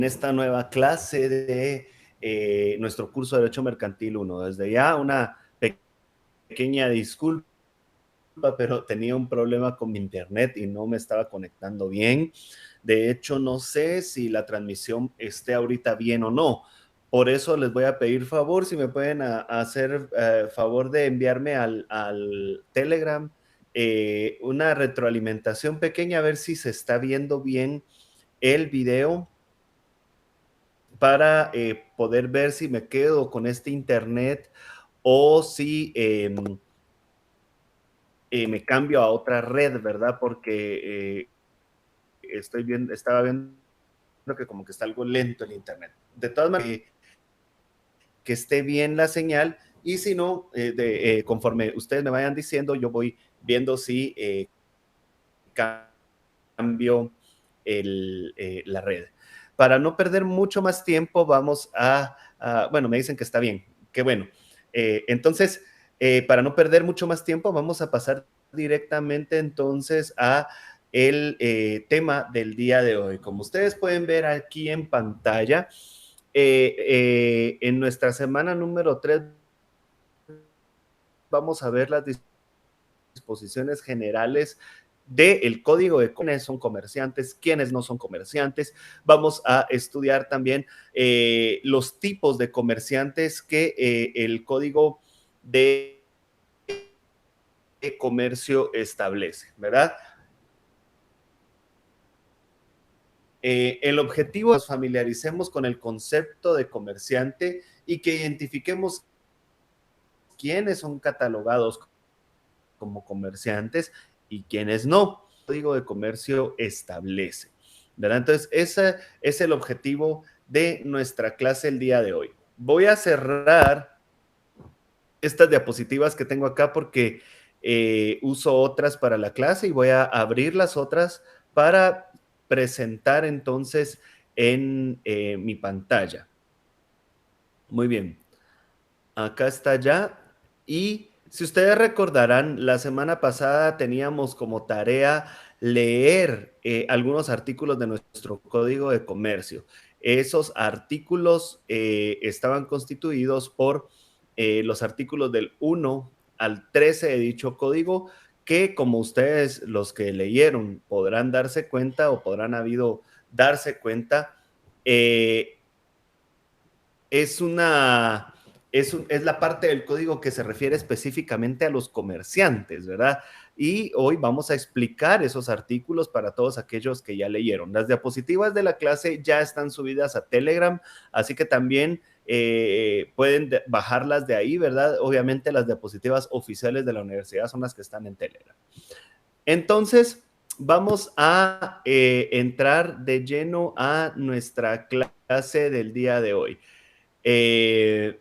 esta nueva clase de nuestro curso de Derecho Mercantil 1. Desde ya una pequeña disculpa, pero tenía un problema con mi internet y no me estaba conectando bien. De hecho, no sé si la transmisión esté ahorita bien o no. Por eso les voy a pedir favor, si me pueden hacer favor de enviarme al Telegram una retroalimentación pequeña, a ver si se está viendo bien el video para poder ver si me quedo con este internet o si me cambio a otra red, ¿verdad? Porque estaba viendo que como que está algo lento el internet. De todas maneras, que esté bien la señal y si no, conforme ustedes me vayan diciendo, yo voy viendo si cambio la red. Para no perder mucho más tiempo, vamos bueno, me dicen que está bien, qué bueno. Entonces, para no perder mucho más tiempo, vamos a pasar directamente entonces a el tema del día de hoy. Como ustedes pueden ver aquí en pantalla, en nuestra semana número 3 vamos a ver las disposiciones generales del código de quiénes son comerciantes, quiénes no son comerciantes. Vamos a estudiar también los tipos de comerciantes que el código de comercio establece, ¿verdad? El objetivo es que nos familiaricemos con el concepto de comerciante y que identifiquemos quiénes son catalogados como comerciantes y quienes no. El Código de Comercio establece, ¿verdad? Entonces, ese es el objetivo de nuestra clase el día de hoy. Voy a cerrar estas diapositivas que tengo acá porque uso otras para la clase y voy a abrir las otras para presentar entonces en mi pantalla. Muy bien. Acá está ya. Y si ustedes recordarán, la semana pasada teníamos como tarea leer algunos artículos de nuestro código de comercio. Esos artículos estaban constituidos por los artículos del 1 al 13 de dicho código, que como ustedes los que leyeron podrán darse cuenta o podrán habido darse cuenta, es una es la parte del código que se refiere específicamente a los comerciantes, ¿verdad? Y hoy vamos a explicar esos artículos para todos aquellos que ya leyeron. Las diapositivas de la clase ya están subidas a Telegram, así que también pueden bajarlas de ahí, ¿verdad? Obviamente las diapositivas oficiales de la universidad son las que están en Telegram. Entonces, vamos a entrar de lleno a nuestra clase del día de hoy. El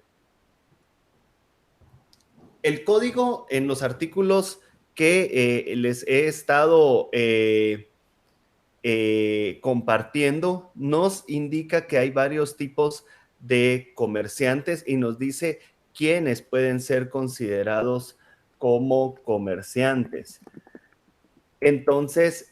código en los artículos que les he estado compartiendo nos indica que hay varios tipos de comerciantes y nos dice quiénes pueden ser considerados como comerciantes. Entonces,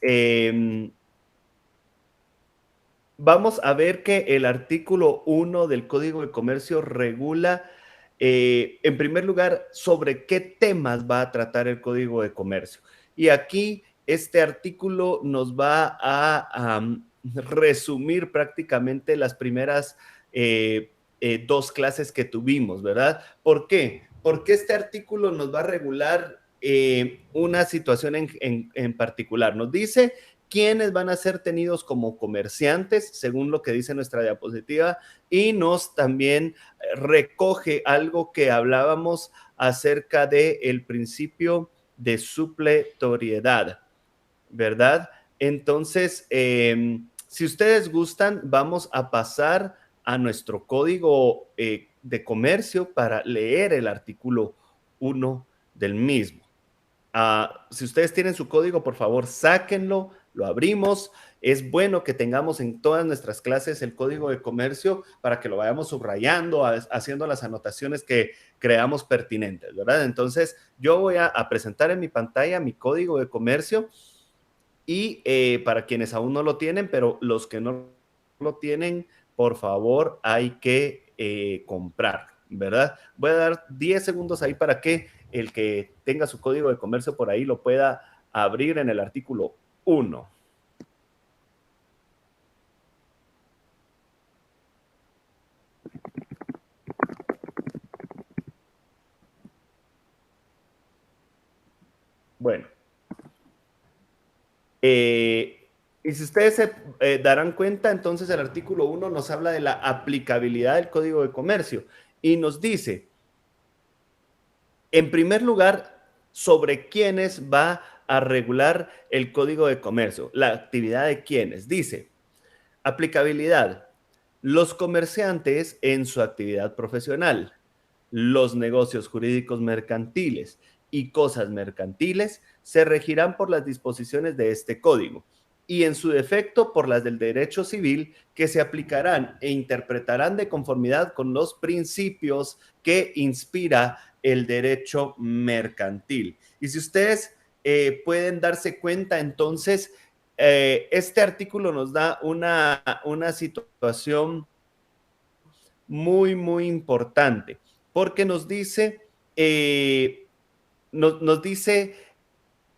vamos a ver que el artículo 1 del Código de Comercio regula, en primer lugar, sobre qué temas va a tratar el Código de Comercio. Y aquí este artículo nos va a resumir prácticamente las primeras dos clases que tuvimos, ¿verdad? ¿Por qué? Porque este artículo nos va a regular una situación en particular. Nos dice quiénes van a ser tenidos como comerciantes, según lo que dice nuestra diapositiva, y nos también recoge algo que hablábamos acerca del principio de supletoriedad, ¿verdad? Entonces, si ustedes gustan, vamos a pasar a nuestro código de comercio para leer el artículo 1 del mismo. Si ustedes tienen su código, por favor, sáquenlo, lo abrimos. Es bueno que tengamos en todas nuestras clases el código de comercio para que lo vayamos subrayando, haciendo las anotaciones que creamos pertinentes, ¿verdad? Entonces, yo voy a presentar en mi pantalla mi código de comercio y para quienes aún no lo tienen, pero los que no lo tienen, por favor, hay que comprar, ¿verdad? Voy a dar 10 segundos ahí para que el que tenga su código de comercio por ahí lo pueda abrir en el artículo 1. Bueno, y si ustedes se darán cuenta, entonces el artículo 1 nos habla de la aplicabilidad del código de comercio y nos dice, en primer lugar, sobre quiénes va a regular el código de comercio, la actividad de quiénes. Dice, aplicabilidad, los comerciantes en su actividad profesional, los negocios jurídicos mercantiles y cosas mercantiles se regirán por las disposiciones de este código y en su defecto por las del derecho civil que se aplicarán e interpretarán de conformidad con los principios que inspira el derecho mercantil. Y si ustedes pueden darse cuenta, entonces, este artículo nos da una situación muy importante, porque nos dice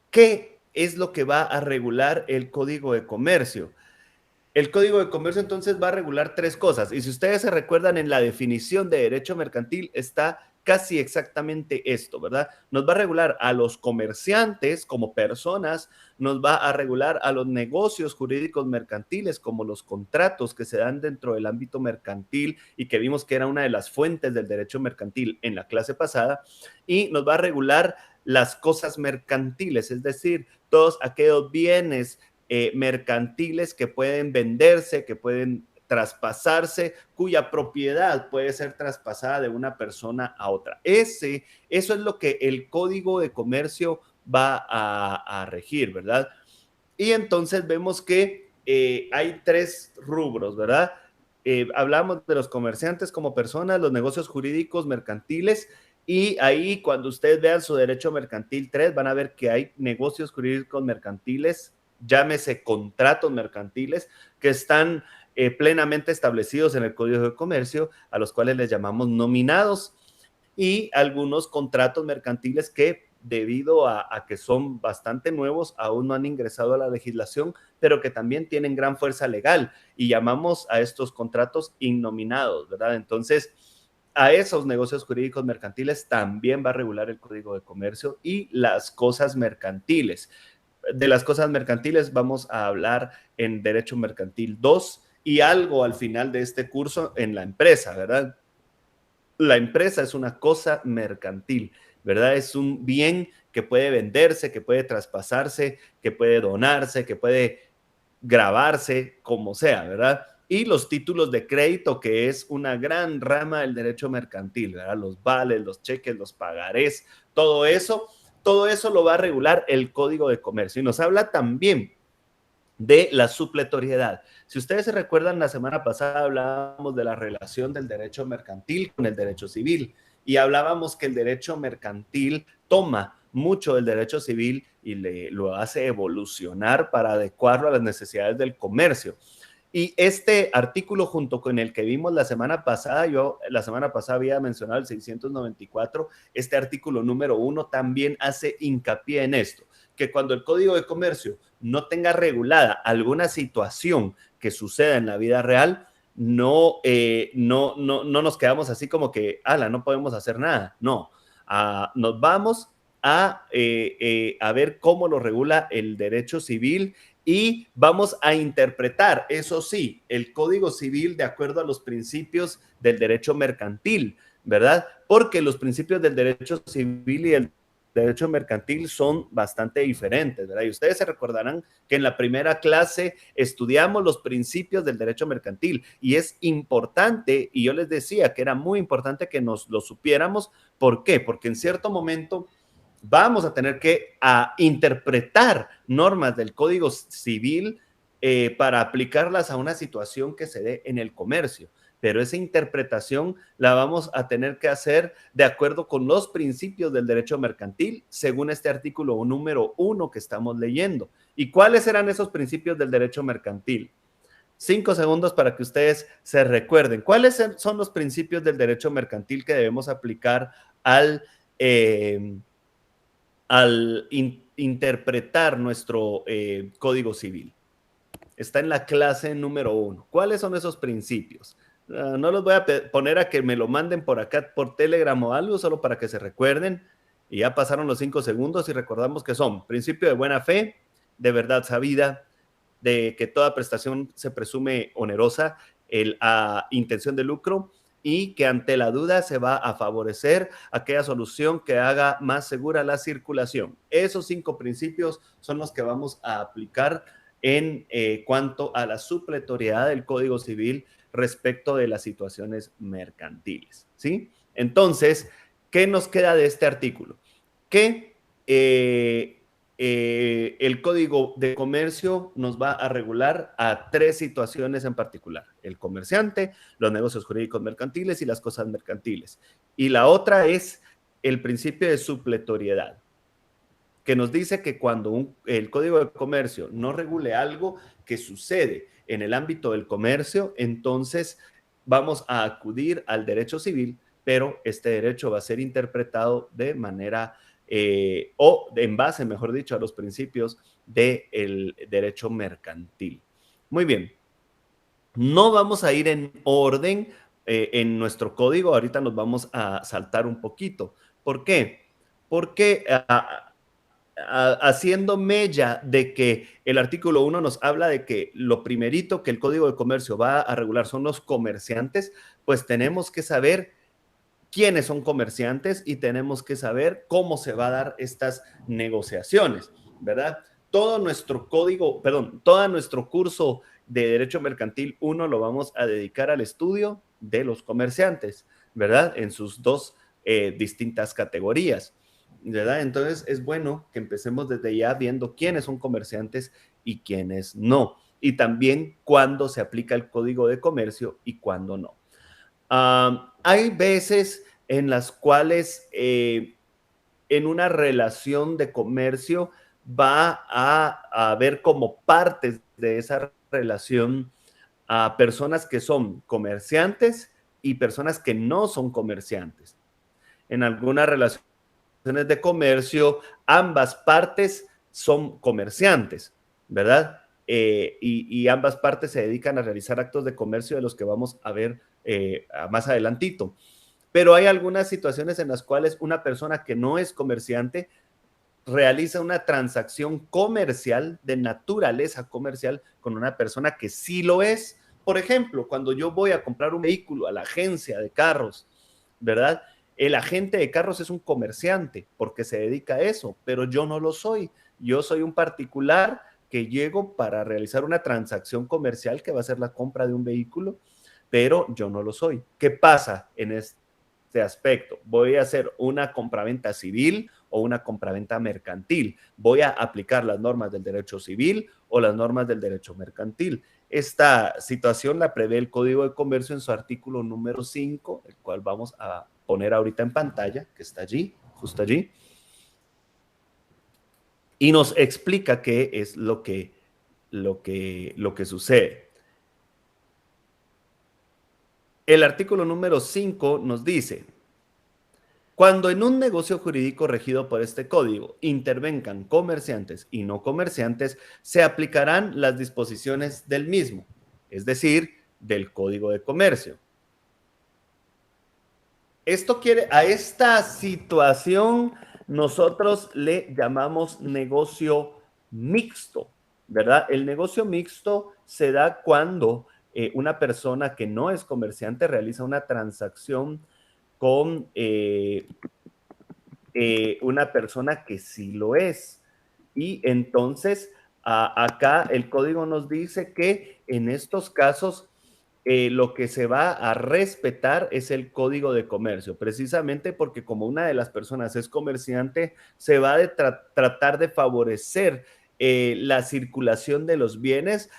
qué es lo que va a regular el Código de Comercio. El Código de Comercio entonces va a regular tres cosas. Y si ustedes se recuerdan en la definición de derecho mercantil está casi exactamente esto, ¿verdad? Nos va a regular a los comerciantes como personas, nos va a regular a los negocios jurídicos mercantiles como los contratos que se dan dentro del ámbito mercantil y que vimos que era una de las fuentes del derecho mercantil en la clase pasada, y nos va a regular las cosas mercantiles, es decir, todos aquellos bienes mercantiles que pueden venderse, que pueden traspasarse, cuya propiedad puede ser traspasada de una persona a otra. Eso es lo que el Código de Comercio va a regir, ¿verdad? Y entonces vemos que hay tres rubros, ¿verdad? Hablamos de los comerciantes como personas, los negocios jurídicos mercantiles, y ahí cuando ustedes vean su derecho mercantil 3 van a ver que hay negocios jurídicos mercantiles, llámese contratos mercantiles, que están plenamente establecidos en el Código de Comercio, a los cuales les llamamos nominados, y algunos contratos mercantiles que debido a que son bastante nuevos, aún no han ingresado a la legislación, pero que también tienen gran fuerza legal y llamamos a estos contratos innominados, ¿verdad? Entonces, a esos negocios jurídicos mercantiles también va a regular el Código de Comercio y las cosas mercantiles. De las cosas mercantiles vamos a hablar en Derecho Mercantil 2 y algo al final de este curso en la empresa, ¿verdad? La empresa es una cosa mercantil, ¿verdad? Es un bien que puede venderse, que puede traspasarse, que puede donarse, que puede grabarse, como sea, ¿verdad? Y los títulos de crédito, que es una gran rama del derecho mercantil, ¿verdad? Los vales, los cheques, los pagarés, todo eso lo va a regular el Código de Comercio. Y nos habla también de la supletoriedad. Si ustedes se recuerdan, la semana pasada hablábamos de la relación del derecho mercantil con el derecho civil y hablábamos que el derecho mercantil toma mucho del derecho civil y lo hace evolucionar para adecuarlo a las necesidades del comercio. Y este artículo junto con el que vimos la semana pasada, yo la semana pasada había mencionado el 694, este artículo número 1 también hace hincapié en esto, que cuando el Código de Comercio no tenga regulada alguna situación que suceda en la vida real, no nos quedamos así como que, ala, no podemos hacer nada. No, nos vamos a ver cómo lo regula el derecho civil y vamos a interpretar, eso sí, el Código Civil de acuerdo a los principios del derecho mercantil, ¿verdad? Porque los principios del derecho civil y el derecho mercantil son bastante diferentes, ¿verdad? Y ustedes se recordarán que en la primera clase estudiamos los principios del derecho mercantil y es importante, y yo les decía que era muy importante que nos lo supiéramos. ¿Por qué? Porque en cierto momento vamos a tener que interpretar normas del Código Civil para aplicarlas a una situación que se dé en el comercio. Pero esa interpretación la vamos a tener que hacer de acuerdo con los principios del derecho mercantil, según este artículo número 1 que estamos leyendo. ¿Y cuáles eran esos principios del derecho mercantil? 5 segundos para que ustedes se recuerden. ¿Cuáles son los principios del derecho mercantil que debemos aplicar al, interpretar nuestro Código Civil? Está en la clase número 1. ¿Cuáles son esos principios? No los voy a poner a que me lo manden por acá, por Telegram o algo, solo para que se recuerden. Y ya pasaron los 5 segundos y recordamos que son principio de buena fe, de verdad sabida, de que toda prestación se presume onerosa, intención de lucro, y que ante la duda se va a favorecer aquella solución que haga más segura la circulación. Esos 5 principios son los que vamos a aplicar en cuanto a la supletoriedad del Código Civil respecto de las situaciones mercantiles, ¿sí? Entonces, ¿qué nos queda de este artículo? Que el Código de Comercio nos va a regular a 3 situaciones en particular: el comerciante, los negocios jurídicos mercantiles y las cosas mercantiles. Y la otra es el principio de supletoriedad, que nos dice que cuando el Código de Comercio no regule algo que sucede en el ámbito del comercio, entonces vamos a acudir al derecho civil, pero este derecho va a ser interpretado de manera o en base, mejor dicho, a los principios del derecho mercantil. Muy bien, no vamos a ir en orden en nuestro código, ahorita nos vamos a saltar un poquito. ¿Por qué? Porque haciendo mella de que el artículo 1 nos habla de que lo primerito que el Código de Comercio va a regular son los comerciantes, pues tenemos que saber quiénes son comerciantes y tenemos que saber cómo se va a dar estas negociaciones, ¿verdad? Todo nuestro código, perdón, todo nuestro curso de Derecho Mercantil 1 lo vamos a dedicar al estudio de los comerciantes, ¿verdad? En sus dos distintas categorías, ¿verdad? Entonces es bueno que empecemos desde ya viendo quiénes son comerciantes y quiénes no. Y también cuándo se aplica el Código de Comercio y cuándo no. Hay veces en las cuales en una relación de comercio va a haber como partes de esa relación a personas que son comerciantes y personas que no son comerciantes. En algunas relaciones de comercio, ambas partes son comerciantes, ¿verdad? Y ambas partes se dedican a realizar actos de comercio de los que vamos a ver más adelantito. Pero hay algunas situaciones en las cuales una persona que no es comerciante realiza una transacción comercial de naturaleza comercial con una persona que sí lo es. Por ejemplo, cuando yo voy a comprar un vehículo a la agencia de carros, ¿verdad? El agente de carros es un comerciante porque se dedica a eso, pero yo no lo soy. Yo soy un particular que llego para realizar una transacción comercial que va a ser la compra de un vehículo, pero yo no lo soy. ¿Qué pasa en este aspecto? ¿Voy a hacer una compraventa civil o una compraventa mercantil? ¿Voy a aplicar las normas del derecho civil o las normas del derecho mercantil? Esta situación la prevé el Código de Comercio en su artículo número 5, el cual vamos a poner ahorita en pantalla, que está allí, justo allí, y nos explica qué es lo que sucede. El artículo número 5 nos dice: cuando en un negocio jurídico regido por este código intervengan comerciantes y no comerciantes, se aplicarán las disposiciones del mismo, es decir, del Código de Comercio. Esto quiere, a esta situación nosotros le llamamos negocio mixto, ¿verdad? El negocio mixto se da cuando una persona que no es comerciante realiza una transacción con una persona que sí lo es. Y entonces, acá el código nos dice que en estos casos lo que se va a respetar es el código de comercio, precisamente porque como una de las personas es comerciante, se va a tratar de favorecer la circulación de los bienes,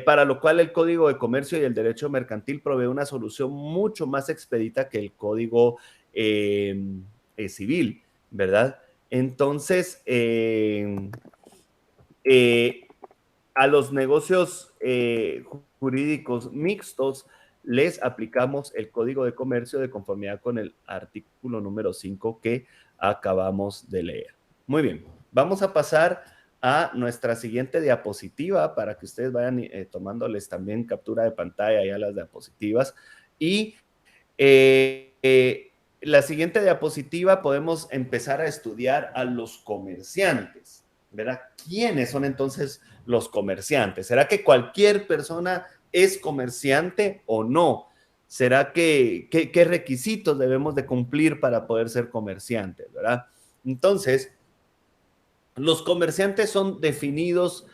para lo cual el código de comercio y el derecho mercantil provee una solución mucho más expedita que el código civil, ¿verdad? Entonces, eh, a los negocios jurídicos mixtos, les aplicamos el Código de Comercio de conformidad con el artículo número 5 que acabamos de leer. Muy bien, vamos a pasar a nuestra siguiente diapositiva para que ustedes vayan tomándoles también captura de pantalla ya las diapositivas. Y la siguiente diapositiva podemos empezar a estudiar a los comerciantes, ¿verdad? ¿Quiénes son entonces los comerciantes? ¿Será que cualquier persona es comerciante o no? ¿Será que qué requisitos debemos de cumplir para poder ser comerciantes, verdad? Entonces, los comerciantes son definidos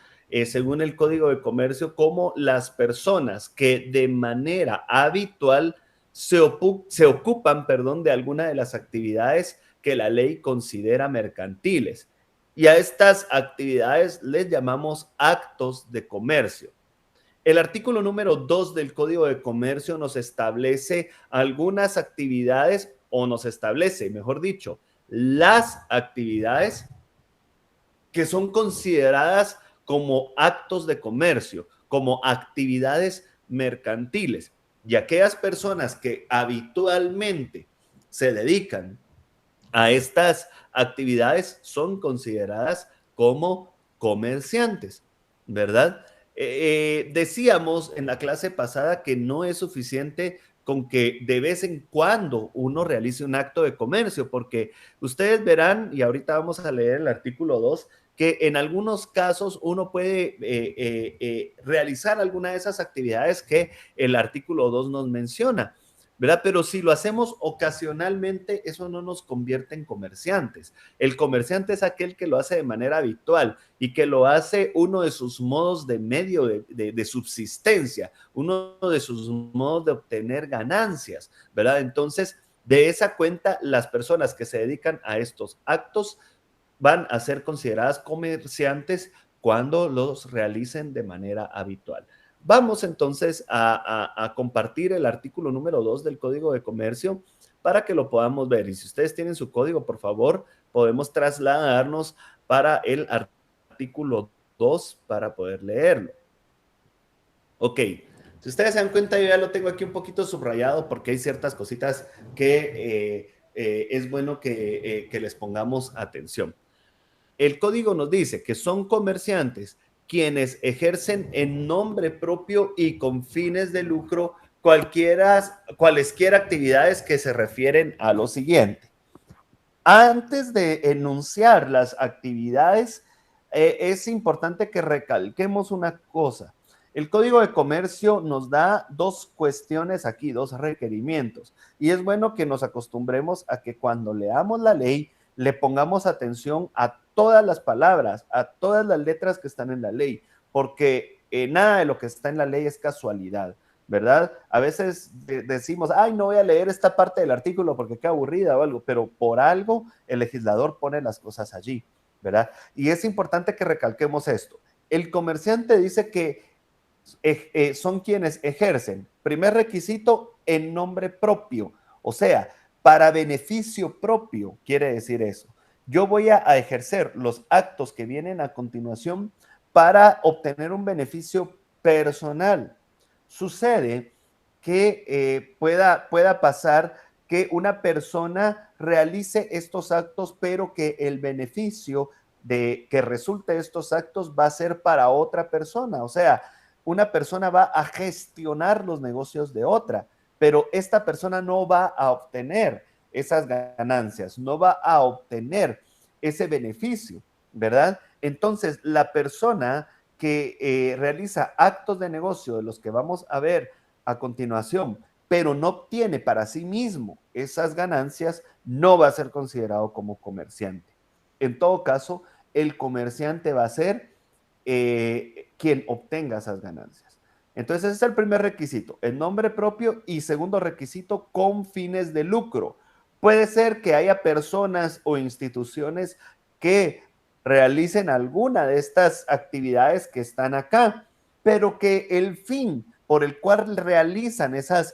según el Código de Comercio como las personas que de manera habitual se ocupan, perdón, de alguna de las actividades que la ley considera mercantiles. Y a estas actividades les llamamos actos de comercio. El artículo número 2 del Código de Comercio nos establece algunas actividades, o nos establece, mejor dicho, las actividades que son consideradas como actos de comercio, como actividades mercantiles. Y aquellas personas que habitualmente se dedican a estas actividades son consideradas como comerciantes, ¿verdad? Decíamos en la clase pasada que no es suficiente con que de vez en cuando uno realice un acto de comercio, porque ustedes verán, y ahorita vamos a leer el artículo 2, que en algunos casos uno puede realizar alguna de esas actividades que el artículo 2 nos menciona, ¿verdad? Pero si lo hacemos ocasionalmente, eso no nos convierte en comerciantes. El comerciante es aquel que lo hace de manera habitual y que lo hace uno de sus modos de medio de subsistencia, uno de sus modos de obtener ganancias, ¿verdad? Entonces, de esa cuenta, las personas que se dedican a estos actos van a ser consideradas comerciantes cuando los realicen de manera habitual. Vamos entonces a compartir el artículo número 2 del Código de Comercio para que lo podamos ver. Y si ustedes tienen su código, por favor, podemos trasladarnos para el artículo 2 para poder leerlo. Ok, si ustedes se dan cuenta, yo ya lo tengo aquí un poquito subrayado porque hay ciertas cositas que es bueno que les pongamos atención. El código nos dice que son comerciantes quienes ejercen en nombre propio y con fines de lucro cualesquiera actividades que se refieren a lo siguiente. Antes de enunciar las actividades, es importante que recalquemos una cosa. El Código de Comercio nos da dos cuestiones aquí, dos requerimientos. Y es bueno que nos acostumbremos a que cuando leamos la ley, le pongamos atención a todas las palabras, a todas las letras que están en la ley, porque nada de lo que está en la ley es casualidad, ¿verdad? A veces decimos, ay, no voy a leer esta parte del artículo porque qué aburrida o algo, pero por algo el legislador pone las cosas allí, ¿verdad? Y es importante que recalquemos esto. El comerciante dice que son quienes ejercen, primer requisito, en nombre propio, o sea, para beneficio propio, quiere decir eso. Yo voy a ejercer los actos que vienen a continuación para obtener un beneficio personal. Sucede que pueda pasar que una persona realice estos actos, pero que el beneficio de que resulte estos actos va a ser para otra persona. O sea, una persona va a gestionar los negocios de otra, pero esta persona no va a obtener esas ganancias, no va a obtener ese beneficio, ¿verdad? Entonces, la persona que realiza actos de negocio de los que vamos a ver a continuación, pero no obtiene para sí mismo esas ganancias, no va a ser considerado como comerciante. En todo caso, el comerciante va a ser quien obtenga esas ganancias. Entonces, ese es el primer requisito, el nombre propio, y segundo requisito, con fines de lucro. Puede ser que haya personas o instituciones que realicen alguna de estas actividades que están acá, pero que el fin por el cual realizan esos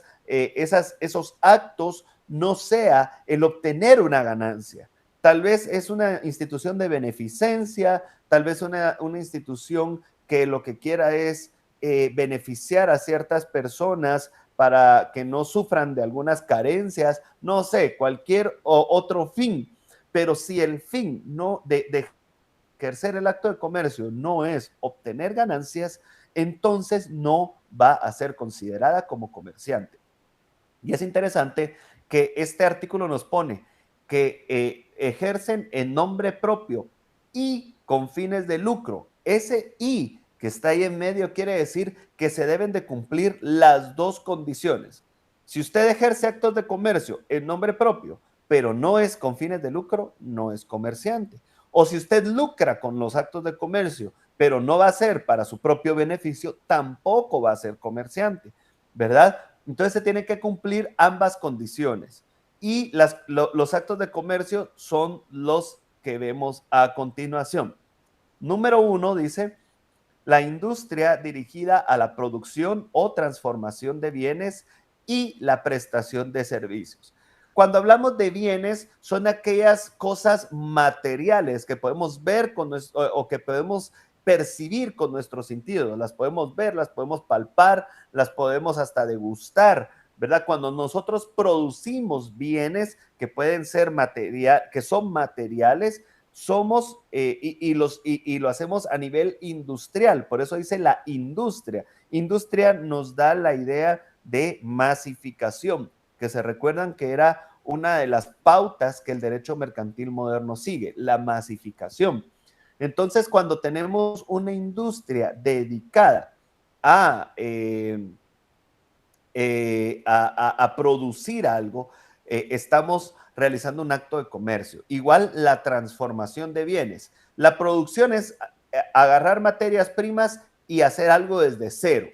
actos no sea el obtener una ganancia. Tal vez es una institución de beneficencia, tal vez una institución que lo que quiera es beneficiar a ciertas personas para que no sufran de algunas carencias, no sé, cualquier otro fin. Pero si el fin no de ejercer el acto de comercio no es obtener ganancias, entonces no va a ser considerada como comerciante. Y es interesante que este artículo nos pone que ejercen en nombre propio y con fines de lucro. Ese y que está ahí en medio quiere decir que se deben de cumplir las dos condiciones. Si usted ejerce actos de comercio en nombre propio, pero no es con fines de lucro, no es comerciante. O si usted lucra con los actos de comercio, pero no va a ser para su propio beneficio, tampoco va a ser comerciante, ¿verdad? Entonces se tienen que cumplir ambas condiciones. Y los actos de comercio son los que vemos a continuación. Número 1 dice, la industria dirigida a la producción o transformación de bienes y la prestación de servicios. Cuando hablamos de bienes, son aquellas cosas materiales que podemos ver con nuestro, o que podemos percibir con nuestros sentidos. Las podemos ver, las podemos palpar, las podemos hasta degustar, ¿verdad? Cuando nosotros producimos bienes que pueden ser material, que son materiales, somos y lo hacemos a nivel industrial, por eso dice la industria. Industria nos da la idea de masificación, que se recuerdan que era una de las pautas que el derecho mercantil moderno sigue, la masificación. Entonces, cuando tenemos una industria dedicada a, a producir algo, estamos realizando un acto de comercio. Igual la transformación de bienes. La producción es agarrar materias primas y hacer algo desde cero.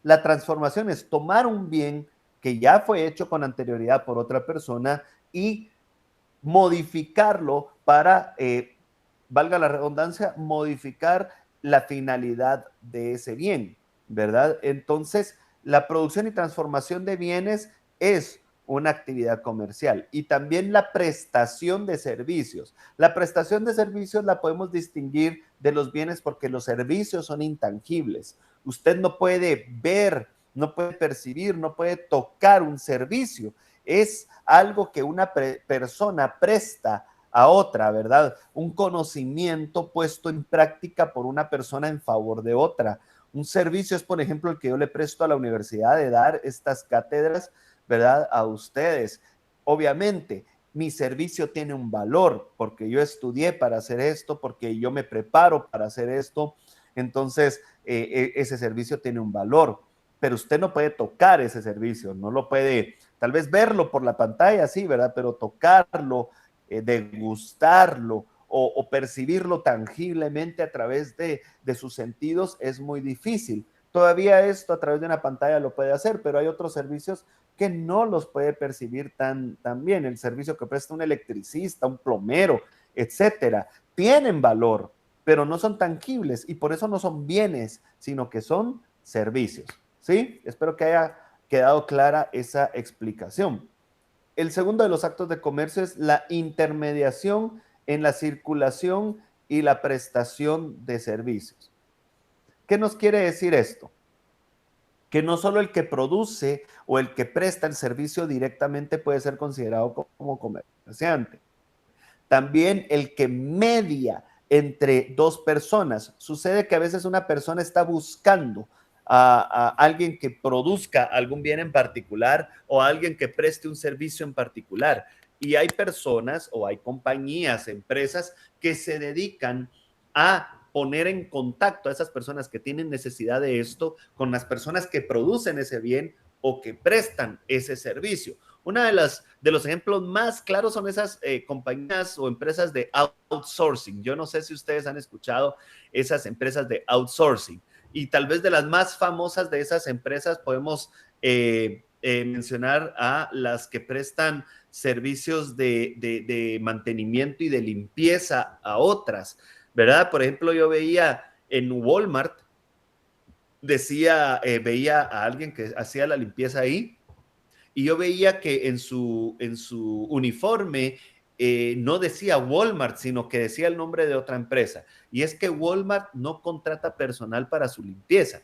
La transformación es tomar un bien que ya fue hecho con anterioridad por otra persona y modificarlo para, valga la redundancia, modificar la finalidad de ese bien, ¿verdad? Entonces, la producción y transformación de bienes es una actividad comercial y también la prestación de servicios. La prestación de servicios la podemos distinguir de los bienes porque los servicios son intangibles. Usted no puede ver, no puede percibir, no puede tocar un servicio. Es algo que una persona presta a otra, ¿verdad? Un conocimiento puesto en práctica por una persona en favor de otra. Un servicio es, por ejemplo, el que yo le presto a la universidad de dar estas cátedras, ¿verdad? A ustedes. Obviamente, mi servicio tiene un valor porque yo estudié para hacer esto, porque yo me preparo para hacer esto. Entonces, ese servicio tiene un valor, pero usted no puede tocar ese servicio, no lo puede, tal vez verlo por la pantalla, sí, ¿verdad? Pero tocarlo, degustarlo o percibirlo tangiblemente a través de sus sentidos es muy difícil. Todavía esto a través de una pantalla lo puede hacer, pero hay otros servicios que no los puede percibir tan bien. El servicio que presta un electricista, un plomero, etcétera, tienen valor, pero no son tangibles y por eso no son bienes, sino que son servicios. ¿Sí? Espero que haya quedado clara esa explicación. El segundo de los actos de comercio es la intermediación en la circulación y la prestación de servicios. ¿Qué nos quiere decir esto? Que no solo el que produce o el que presta el servicio directamente puede ser considerado como comerciante. También el que media entre dos personas. Sucede que a veces una persona está buscando a alguien que produzca algún bien en particular o a alguien que preste un servicio en particular. Y hay personas o hay compañías, empresas que se dedican a poner en contacto a esas personas que tienen necesidad de esto con las personas que producen ese bien o que prestan ese servicio. Una de los ejemplos más claros son esas compañías o empresas de outsourcing. Yo no sé si ustedes han escuchado esas empresas de outsourcing. Y tal vez de las más famosas de esas empresas podemos mencionar a las que prestan servicios de mantenimiento y de limpieza a otras, ¿verdad? Por ejemplo, yo veía en Walmart, veía a alguien que hacía la limpieza ahí y yo veía que en su uniforme no decía Walmart, sino que decía el nombre de otra empresa. Y es que Walmart no contrata personal para su limpieza.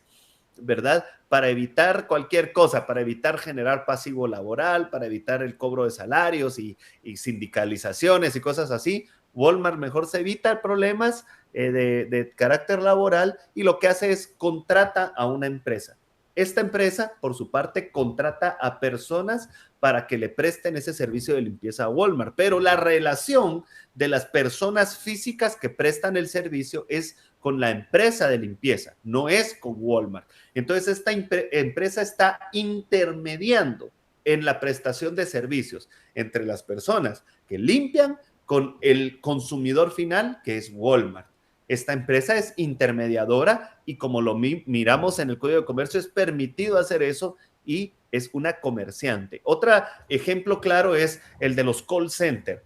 ¿verdad? Para evitar cualquier cosa, para evitar generar pasivo laboral, para evitar el cobro de salarios y sindicalizaciones y cosas así. Walmart mejor se evita problemas de carácter laboral y lo que hace es contrata a una empresa. Esta empresa, por su parte, contrata a personas para que le presten ese servicio de limpieza a Walmart, pero la relación de las personas físicas que prestan el servicio es con la empresa de limpieza, no es con Walmart. Entonces, esta empresa está intermediando en la prestación de servicios entre las personas que limpian con el consumidor final, que es Walmart. Esta empresa es intermediadora y como lo miramos en el Código de Comercio, es permitido hacer eso y es una comerciante. Otro ejemplo claro es el de los call centers.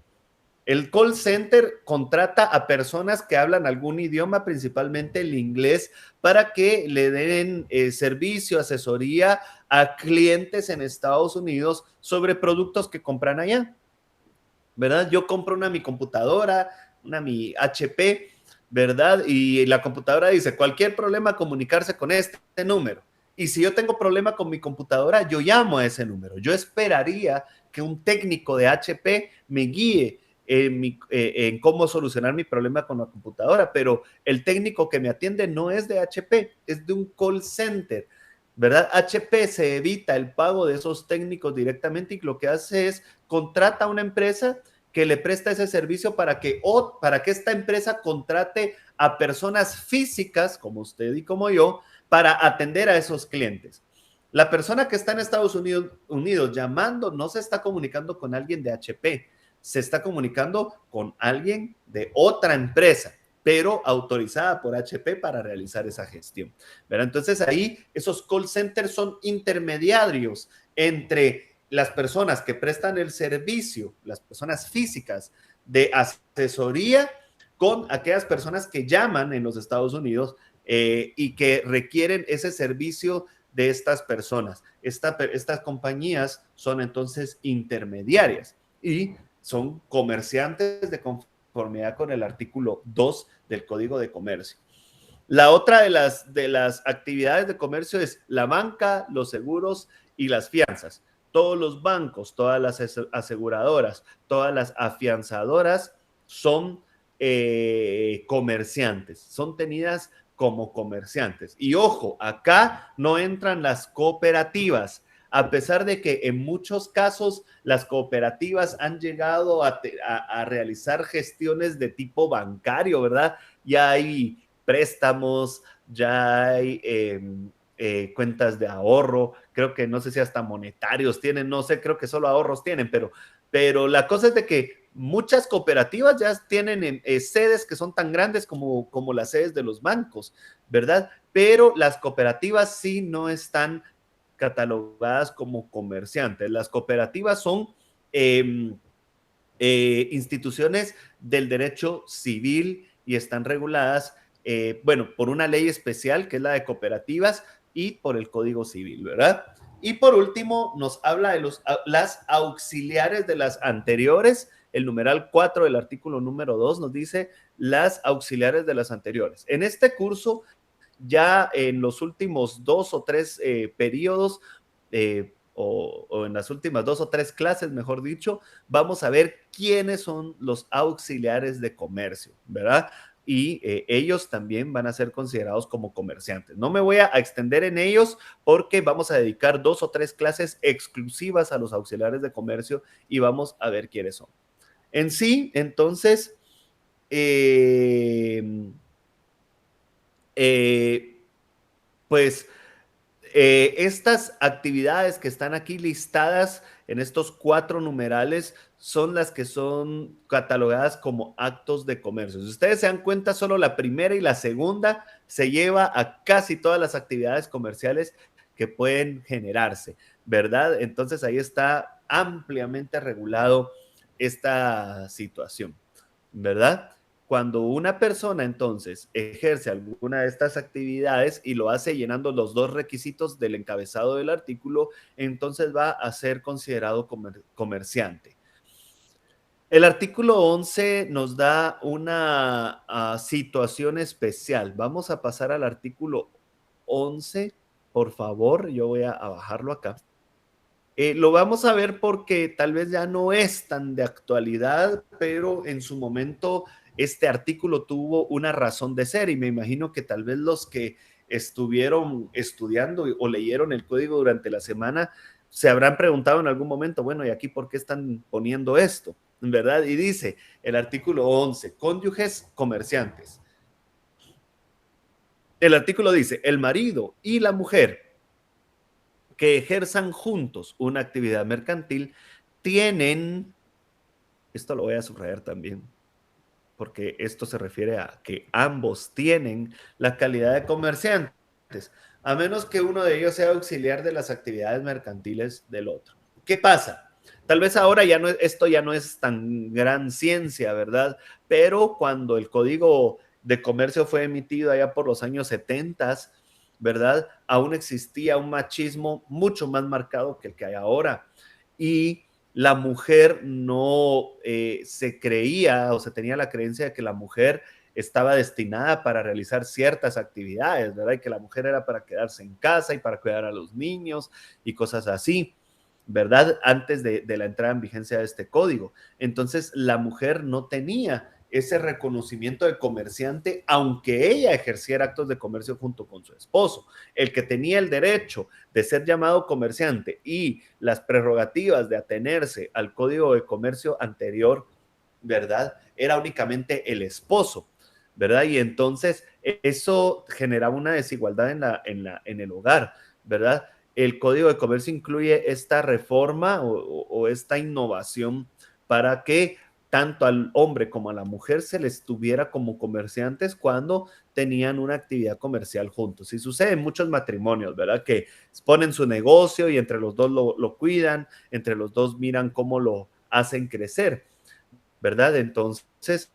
El call center contrata a personas que hablan algún idioma, principalmente el inglés, para que le den servicio, asesoría a clientes en Estados Unidos sobre productos que compran allá, ¿verdad? Yo compro una mi computadora, una mi HP, ¿verdad? Y la computadora dice, cualquier problema, comunicarse con este número. Y si yo tengo problema con mi computadora, yo llamo a ese número. Yo esperaría que un técnico de HP me guíe en cómo solucionar mi problema con la computadora, pero el técnico que me atiende no es de HP, es de un call center, ¿verdad? HP se evita el pago de esos técnicos directamente y lo que hace es contrata a una empresa que le presta ese servicio para que esta empresa contrate a personas físicas como usted y como yo para atender a esos clientes. La persona que está en Estados Unidos llamando no se está comunicando con alguien de HP, se está comunicando con alguien de otra empresa, pero autorizada por HP para realizar esa gestión, ¿verdad? Entonces ahí esos call centers son intermediarios entre las personas que prestan el servicio, las personas físicas de asesoría con aquellas personas que llaman en los Estados Unidos y que requieren ese servicio de estas personas. Estas compañías son entonces intermediarias y son comerciantes de conformidad con el artículo 2 del Código de Comercio. La otra de las actividades de comercio es la banca, los seguros y las fianzas. Todos los bancos, todas las aseguradoras, todas las afianzadoras son comerciantes, son tenidas como comerciantes. Y ojo, acá no entran las cooperativas, a pesar de que en muchos casos las cooperativas han llegado a realizar gestiones de tipo bancario, ¿verdad? Ya hay préstamos, ya hay cuentas de ahorro, creo que no sé si hasta monetarios tienen, no sé, creo que solo ahorros tienen, pero la cosa es de que muchas cooperativas ya tienen sedes que son tan grandes como las sedes de los bancos, ¿verdad? Pero las cooperativas sí no están catalogadas como comerciantes. Las cooperativas son instituciones del derecho civil y están reguladas, bueno, por una ley especial que es la de cooperativas y por el Código Civil, ¿verdad? Y por último, nos habla de las auxiliares de las anteriores. El numeral 4 del artículo número 2 nos dice las auxiliares de las anteriores. En este curso, ya en los últimos 2 o 3 periodos, o en las últimas 2 o 3 clases, mejor dicho, vamos a ver quiénes son los auxiliares de comercio, ¿verdad? Y ellos también van a ser considerados como comerciantes. No me voy a extender en ellos porque vamos a dedicar 2 o 3 clases exclusivas a los auxiliares de comercio y vamos a ver quiénes son. En sí, entonces, eh, eh, pues estas actividades que están aquí listadas en estos 4 numerales son las que son catalogadas como actos de comercio. Si ustedes se dan cuenta, solo la primera y la segunda se lleva a casi todas las actividades comerciales que pueden generarse, ¿verdad? Entonces ahí está ampliamente regulado esta situación, ¿verdad? Cuando una persona entonces ejerce alguna de estas actividades y lo hace llenando los 2 requisitos del encabezado del artículo, entonces va a ser considerado comerciante. El artículo 11 nos da una situación especial. Vamos a pasar al artículo 11 por favor, yo voy a bajarlo acá. Lo vamos a ver porque tal vez ya no es tan de actualidad, pero en su momento este artículo tuvo una razón de ser y me imagino que tal vez los que estuvieron estudiando o leyeron el código durante la semana se habrán preguntado en algún momento, bueno, ¿y aquí por qué están poniendo esto? ¿Verdad? Y dice el artículo 11, cónyuges comerciantes. El artículo dice, el marido y la mujer que ejerzan juntos una actividad mercantil tienen, esto lo voy a subrayar también, porque esto se refiere a que ambos tienen la calidad de comerciantes, a menos que uno de ellos sea auxiliar de las actividades mercantiles del otro. ¿Qué pasa? Tal vez ahora ya no, esto ya no es tan gran ciencia, ¿verdad? Pero cuando el Código de Comercio fue emitido allá por los años 70, ¿verdad? Aún existía un machismo mucho más marcado que el que hay ahora. Y la mujer no se creía o se tenía la creencia de que la mujer estaba destinada para realizar ciertas actividades, ¿verdad? Y que la mujer era para quedarse en casa y para cuidar a los niños y cosas así, ¿verdad? Antes de la entrada en vigencia de este código. Entonces, la mujer no tenía ese reconocimiento de comerciante, aunque ella ejerciera actos de comercio junto con su esposo. El que tenía el derecho de ser llamado comerciante y las prerrogativas de atenerse al código de comercio anterior, ¿verdad? Era únicamente el esposo, ¿verdad? Y entonces eso generaba una desigualdad en el hogar, ¿verdad? El código de comercio incluye esta reforma o esta innovación para que tanto al hombre como a la mujer se les tuviera como comerciantes cuando tenían una actividad comercial juntos. Y sucede en muchos matrimonios, ¿verdad? Que ponen su negocio y entre los dos lo cuidan, entre los dos miran cómo lo hacen crecer, ¿verdad? Entonces,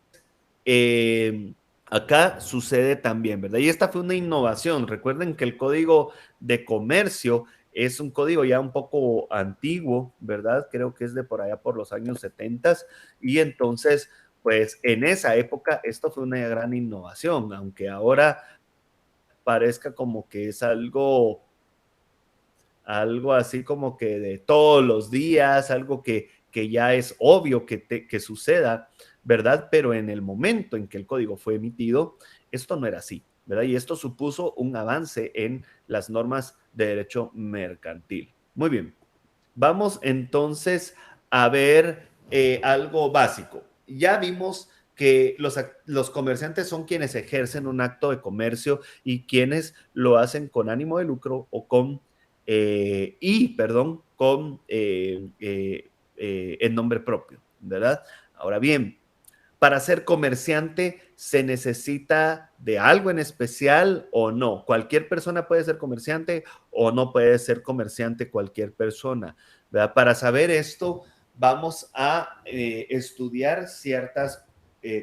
eh, acá sucede también, ¿verdad? Y esta fue una innovación. Recuerden que el código de comercio es un código ya un poco antiguo, ¿verdad? Creo que es de por allá por los años 70 y entonces, pues en esa época esto fue una gran innovación, aunque ahora parezca como que es algo así como que de todos los días, algo que ya es obvio que suceda, ¿verdad? Pero en el momento en que el código fue emitido, esto no era así, ¿verdad? Y esto supuso un avance en las normas de derecho mercantil. Muy bien, vamos entonces a ver algo básico. Ya vimos que los comerciantes son quienes ejercen un acto de comercio y quienes lo hacen con ánimo de lucro o en nombre propio, ¿verdad? Ahora bien, para ser comerciante se necesita de algo en especial o no. Cualquier persona puede ser comerciante o no puede ser comerciante cualquier persona, ¿verdad? Para saber esto, vamos a estudiar ciertas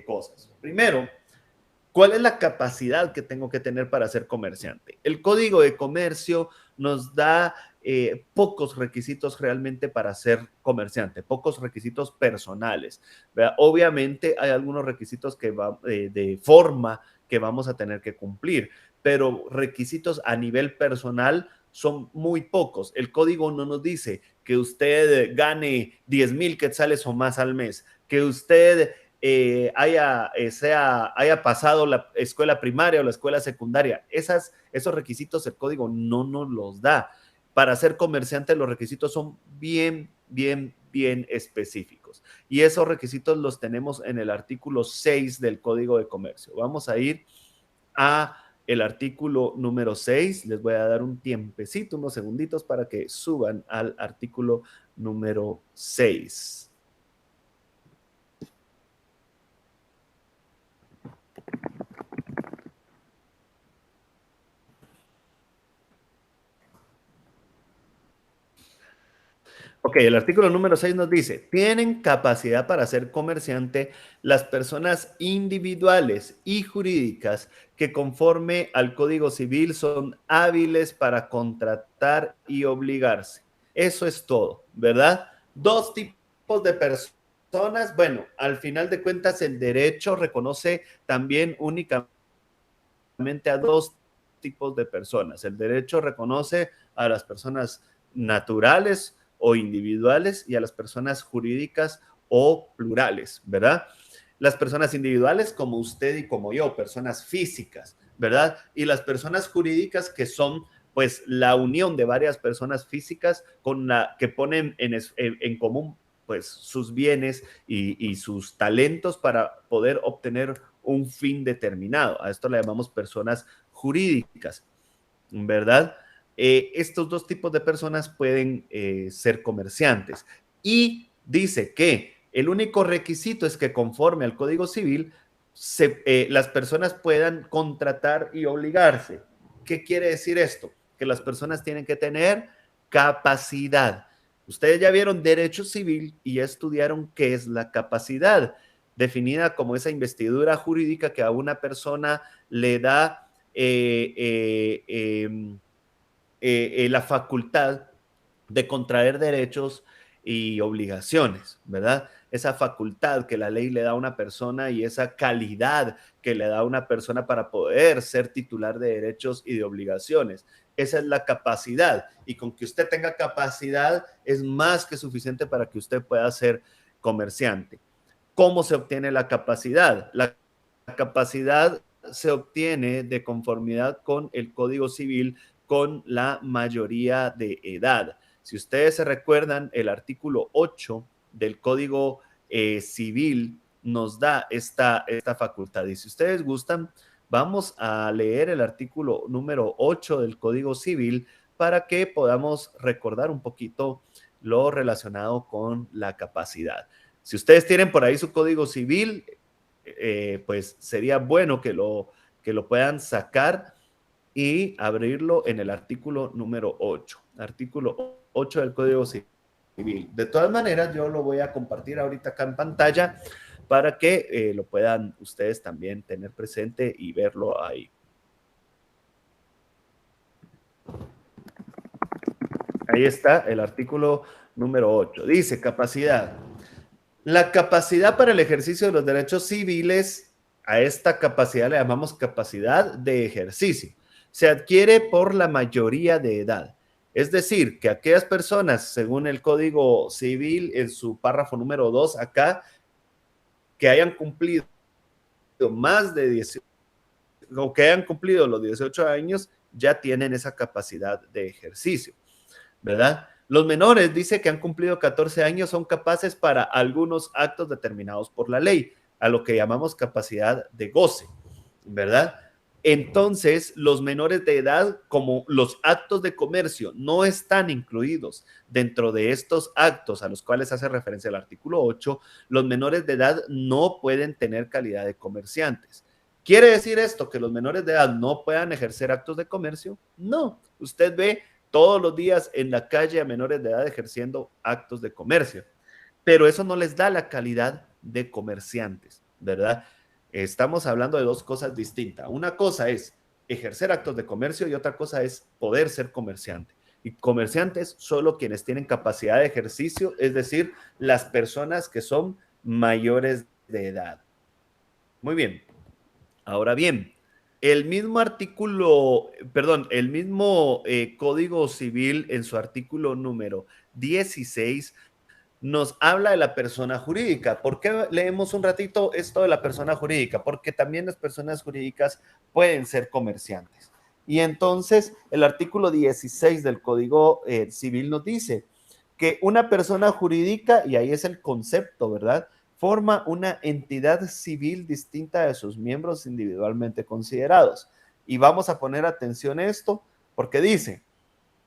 cosas. Primero, ¿cuál es la capacidad que tengo que tener para ser comerciante? El Código de Comercio nos da pocos requisitos realmente para ser comerciante, pocos requisitos personales, ¿verdad? Obviamente hay algunos requisitos de forma que vamos a tener que cumplir, pero requisitos a nivel personal son muy pocos. El código no nos dice que usted gane 10,000 quetzales o más al mes, que usted haya pasado la escuela primaria o la escuela secundaria. Esos requisitos el código no nos los da. Para ser comerciante los requisitos son bien específicos. Y esos requisitos los tenemos en el artículo 6 del Código de Comercio. Vamos a ir a el artículo número 6. Les voy a dar un tiempecito, unos segunditos para que suban al artículo número 6. Ok, el artículo número 6 nos dice, tienen capacidad para ser comerciante las personas individuales y jurídicas que conforme al Código Civil son hábiles para contratar y obligarse. Eso es todo, ¿verdad? Dos tipos de personas. Bueno, al final de cuentas el derecho reconoce también únicamente a dos tipos de personas. El derecho reconoce a las personas naturales o individuales y a las personas jurídicas o plurales, ¿verdad? Las personas individuales como usted y como yo, personas físicas, ¿verdad? Y las personas jurídicas que son pues la unión de varias personas físicas con la que ponen en común pues sus bienes y sus talentos para poder obtener un fin determinado. A esto le llamamos personas jurídicas, ¿verdad? Estos dos tipos de personas pueden ser comerciantes. Y dice que el único requisito es que conforme al Código Civil, las personas puedan contratar y obligarse. ¿Qué quiere decir esto? Que las personas tienen que tener capacidad. Ustedes ya vieron derecho civil y ya estudiaron qué es la capacidad, definida como esa investidura jurídica que a una persona le da la facultad de contraer derechos y obligaciones, ¿verdad? Esa facultad que la ley le da a una persona y esa calidad que le da a una persona para poder ser titular de derechos y de obligaciones. Esa es la capacidad. Y con que usted tenga capacidad es más que suficiente para que usted pueda ser comerciante. ¿Cómo se obtiene la capacidad? La capacidad se obtiene de conformidad con el Código Civil con la mayoría de edad. Si ustedes se recuerdan, el artículo 8 del Código Civil nos da esta facultad. Y si ustedes gustan, vamos a leer el artículo número 8 del Código Civil para que podamos recordar un poquito lo relacionado con la capacidad. Si ustedes tienen por ahí su Código Civil, pues sería bueno que lo puedan sacar y abrirlo en el artículo número 8, artículo 8 del Código Civil. De todas maneras, yo lo voy a compartir ahorita acá en pantalla para que lo puedan ustedes también tener presente y verlo ahí. Ahí está el artículo número 8. Dice capacidad. La capacidad para el ejercicio de los derechos civiles, a esta capacidad le llamamos capacidad de ejercicio. Se adquiere por la mayoría de edad. Es decir, que aquellas personas, según el Código Civil, en su párrafo número 2 acá, que hayan cumplido más de 18, o que hayan cumplido los 18 años, ya tienen esa capacidad de ejercicio, ¿verdad? Los menores, dice que han cumplido 14 años, son capaces para algunos actos determinados por la ley, a lo que llamamos capacidad de goce, ¿verdad? Entonces, los menores de edad, como los actos de comercio no están incluidos dentro de estos actos a los cuales hace referencia el artículo 8, los menores de edad no pueden tener calidad de comerciantes. ¿Quiere decir esto que los menores de edad no puedan ejercer actos de comercio? No, usted ve todos los días en la calle a menores de edad ejerciendo actos de comercio, pero eso no les da la calidad de comerciantes, ¿verdad? Estamos hablando de dos cosas distintas. Una cosa es ejercer actos de comercio y otra cosa es poder ser comerciante. Y comerciantes solo quienes tienen capacidad de ejercicio, es decir, las personas que son mayores de edad. Muy bien. Ahora bien, el mismo artículo, perdón, el mismo Código Civil en su artículo número 16 nos habla de la persona jurídica. ¿Por qué leemos un ratito esto de la persona jurídica? Porque también las personas jurídicas pueden ser comerciantes. Y entonces el artículo 16 del Código Civil nos dice que una persona jurídica, y ahí es el concepto, ¿verdad? Forma una entidad civil distinta de sus miembros individualmente considerados. Y vamos a poner atención a esto porque dice,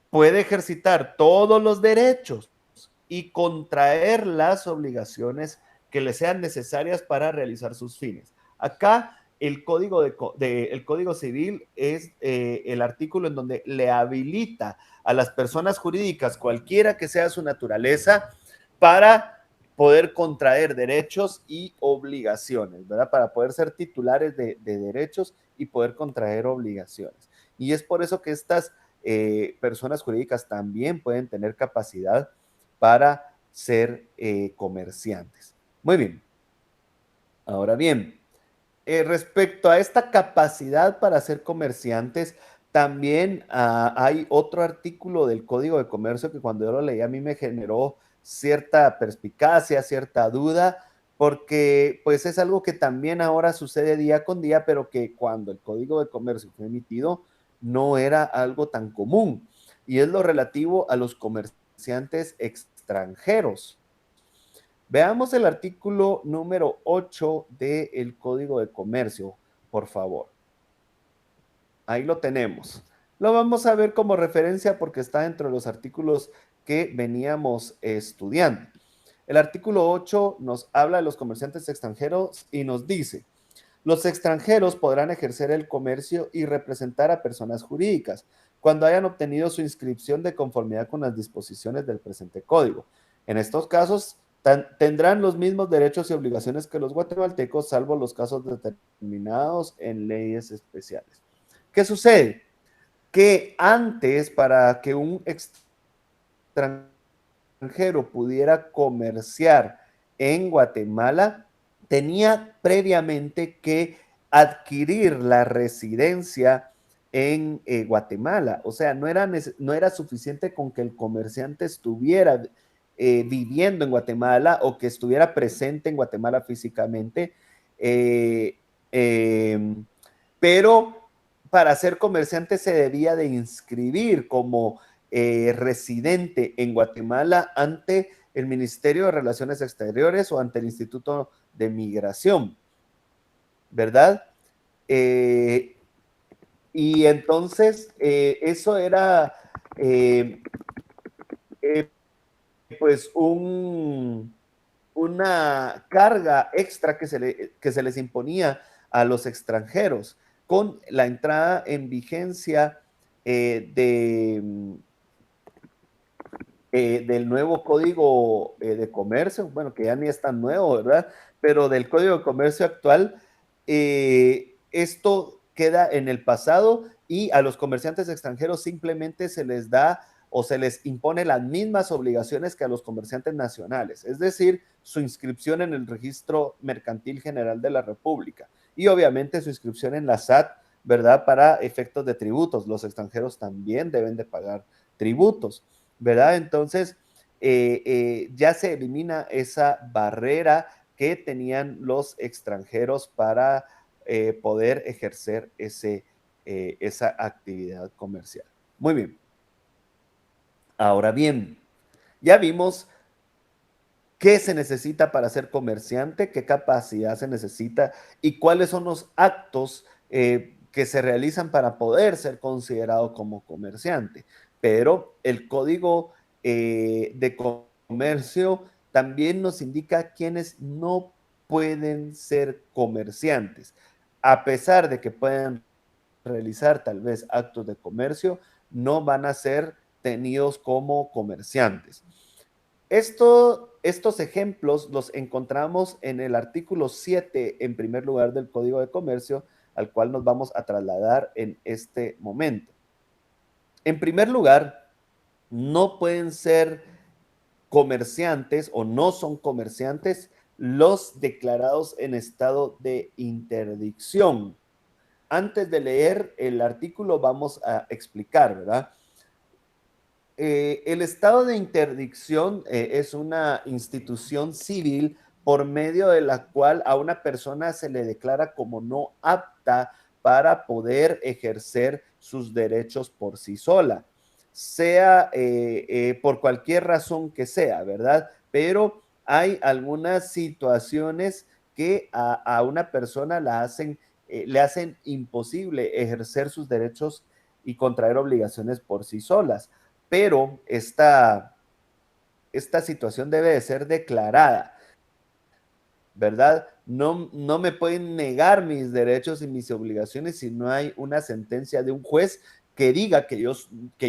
puede ejercitar todos los derechos y contraer las obligaciones que le sean necesarias para realizar sus fines. Acá el el código civil es el artículo en donde le habilita a las personas jurídicas, cualquiera que sea su naturaleza, para poder contraer derechos y obligaciones, ¿verdad? Para poder ser titulares de derechos y poder contraer obligaciones. Y es por eso que estas personas jurídicas también pueden tener capacidad para ser comerciantes. Muy bien. Ahora bien, respecto a esta capacidad para ser comerciantes, También hay otro artículo del Código de Comercio que cuando yo lo leí a mí me generó cierta perspicacia, cierta duda, porque pues es algo que también ahora sucede día con día, pero que cuando el Código de Comercio fue emitido no era algo tan común. Y es lo relativo a los comerciantes extranjeros. Veamos el artículo número 8 del Código de Comercio, por favor. Ahí lo tenemos. Lo vamos a ver como referencia porque está dentro de los artículos que veníamos estudiando. El artículo 8 nos habla de los comerciantes extranjeros y nos dice, los extranjeros podrán ejercer el comercio y representar a personas jurídicas cuando hayan obtenido su inscripción de conformidad con las disposiciones del presente código. En estos casos, tendrán los mismos derechos y obligaciones que los guatemaltecos, salvo los casos determinados en leyes especiales. ¿Qué sucede? Que antes, para que un extranjero pudiera comerciar en Guatemala, tenía previamente que adquirir la residencia en Guatemala. O sea, no era suficiente con que el comerciante estuviera viviendo en Guatemala o que estuviera presente en Guatemala físicamente, eh, eh, pero para ser comerciante se debía de inscribir como residente en Guatemala ante el Ministerio de Relaciones Exteriores o ante el Instituto de Migración, ¿verdad? Eh, y entonces eso era eh, eh, pues una carga extra que se les imponía a los extranjeros con la entrada en vigencia del nuevo código de comercio, bueno, que ya ni es tan nuevo, ¿verdad? Pero del código de comercio actual, esto queda en el pasado y a los comerciantes extranjeros simplemente se les da o se les impone las mismas obligaciones que a los comerciantes nacionales, es decir, su inscripción en el Registro Mercantil General de la República y obviamente su inscripción en la SAT, ¿verdad? Para efectos de tributos. Los extranjeros también deben de pagar tributos. ¿Verdad? Entonces, ya se elimina esa barrera que tenían los extranjeros para poder ejercer esa actividad comercial. Muy bien. Ahora bien, ya vimos qué se necesita para ser comerciante, qué capacidad se necesita y cuáles son los actos que se realizan para poder ser considerado como comerciante. Pero el código de comercio también nos indica quiénes no pueden ser comerciantes. A pesar de que puedan realizar tal vez actos de comercio, no van a ser tenidos como comerciantes. Estos ejemplos los encontramos en el artículo 7, en primer lugar, del Código de Comercio, al cual nos vamos a trasladar en este momento. En primer lugar, no pueden ser comerciantes o no son comerciantes los declarados en estado de interdicción. Antes de leer el artículo, vamos a explicar, ¿verdad? El estado de interdicción es una institución civil por medio de la cual a una persona se le declara como no apta para poder ejercer sus derechos por sí sola, sea por cualquier razón que sea, ¿verdad? Pero hay algunas situaciones que a una persona le hacen imposible ejercer sus derechos y contraer obligaciones por sí solas, pero esta situación debe de ser declarada, ¿verdad? No me pueden negar mis derechos y mis obligaciones si no hay una sentencia de un juez que diga que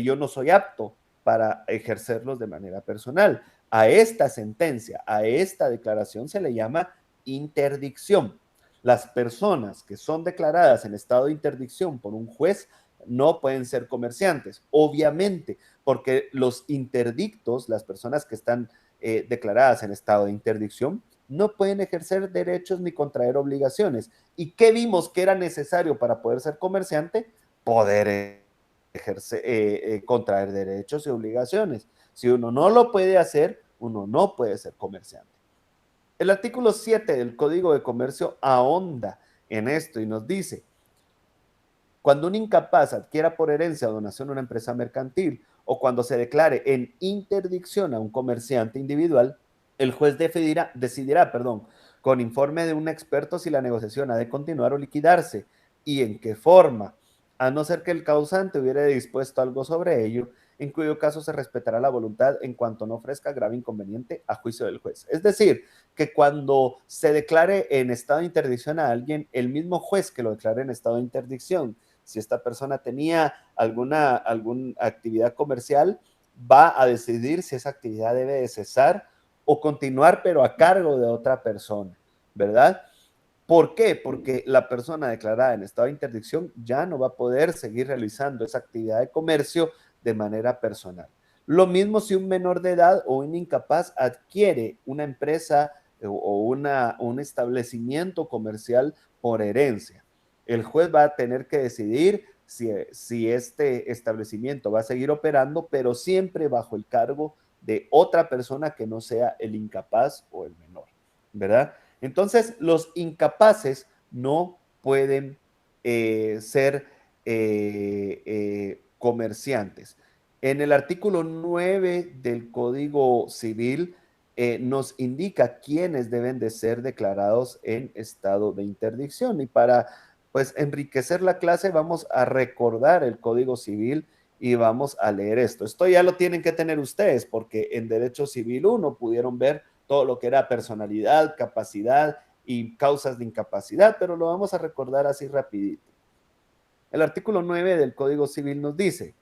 yo no soy apto para ejercerlos de manera personal. A esta sentencia, a esta declaración se le llama interdicción. Las personas que son declaradas en estado de interdicción por un juez no pueden ser comerciantes, obviamente, porque los interdictos, las personas que están declaradas en estado de interdicción, no pueden ejercer derechos ni contraer obligaciones. ¿Y qué vimos que era necesario para poder ser comerciante? Poder contraer derechos y obligaciones. Si uno no lo puede hacer, uno no puede ser comerciante. El artículo 7 del Código de Comercio ahonda en esto y nos dice, cuando un incapaz adquiera por herencia o donación una empresa mercantil o cuando se declare en interdicción a un comerciante individual, el juez decidirá, con informe de un experto si la negociación ha de continuar o liquidarse y en qué forma, a no ser que el causante hubiera dispuesto algo sobre ello, en cuyo caso se respetará la voluntad en cuanto no ofrezca grave inconveniente a juicio del juez. Es decir, que cuando se declare en estado de interdicción a alguien, el mismo juez que lo declare en estado de interdicción, si esta persona tenía alguna actividad comercial, va a decidir si esa actividad debe de cesar o continuar, pero a cargo de otra persona, ¿verdad? ¿Por qué? Porque la persona declarada en estado de interdicción ya no va a poder seguir realizando esa actividad de comercio de manera personal. Lo mismo si un menor de edad o un incapaz adquiere una empresa un establecimiento comercial por herencia. El juez va a tener que decidir si este establecimiento va a seguir operando, pero siempre bajo el cargo de otra persona que no sea el incapaz o el menor, ¿verdad? Entonces, los incapaces no pueden ser comerciantes. En el artículo 9 del Código Civil nos indica quiénes deben de ser declarados en estado de interdicción. Y para pues enriquecer la clase vamos a recordar el Código Civil y vamos a leer esto. Esto ya lo tienen que tener ustedes porque en Derecho Civil 1 pudieron ver todo lo que era personalidad, capacidad y causas de incapacidad, pero lo vamos a recordar así rapidito. El artículo 9 del Código Civil nos dice,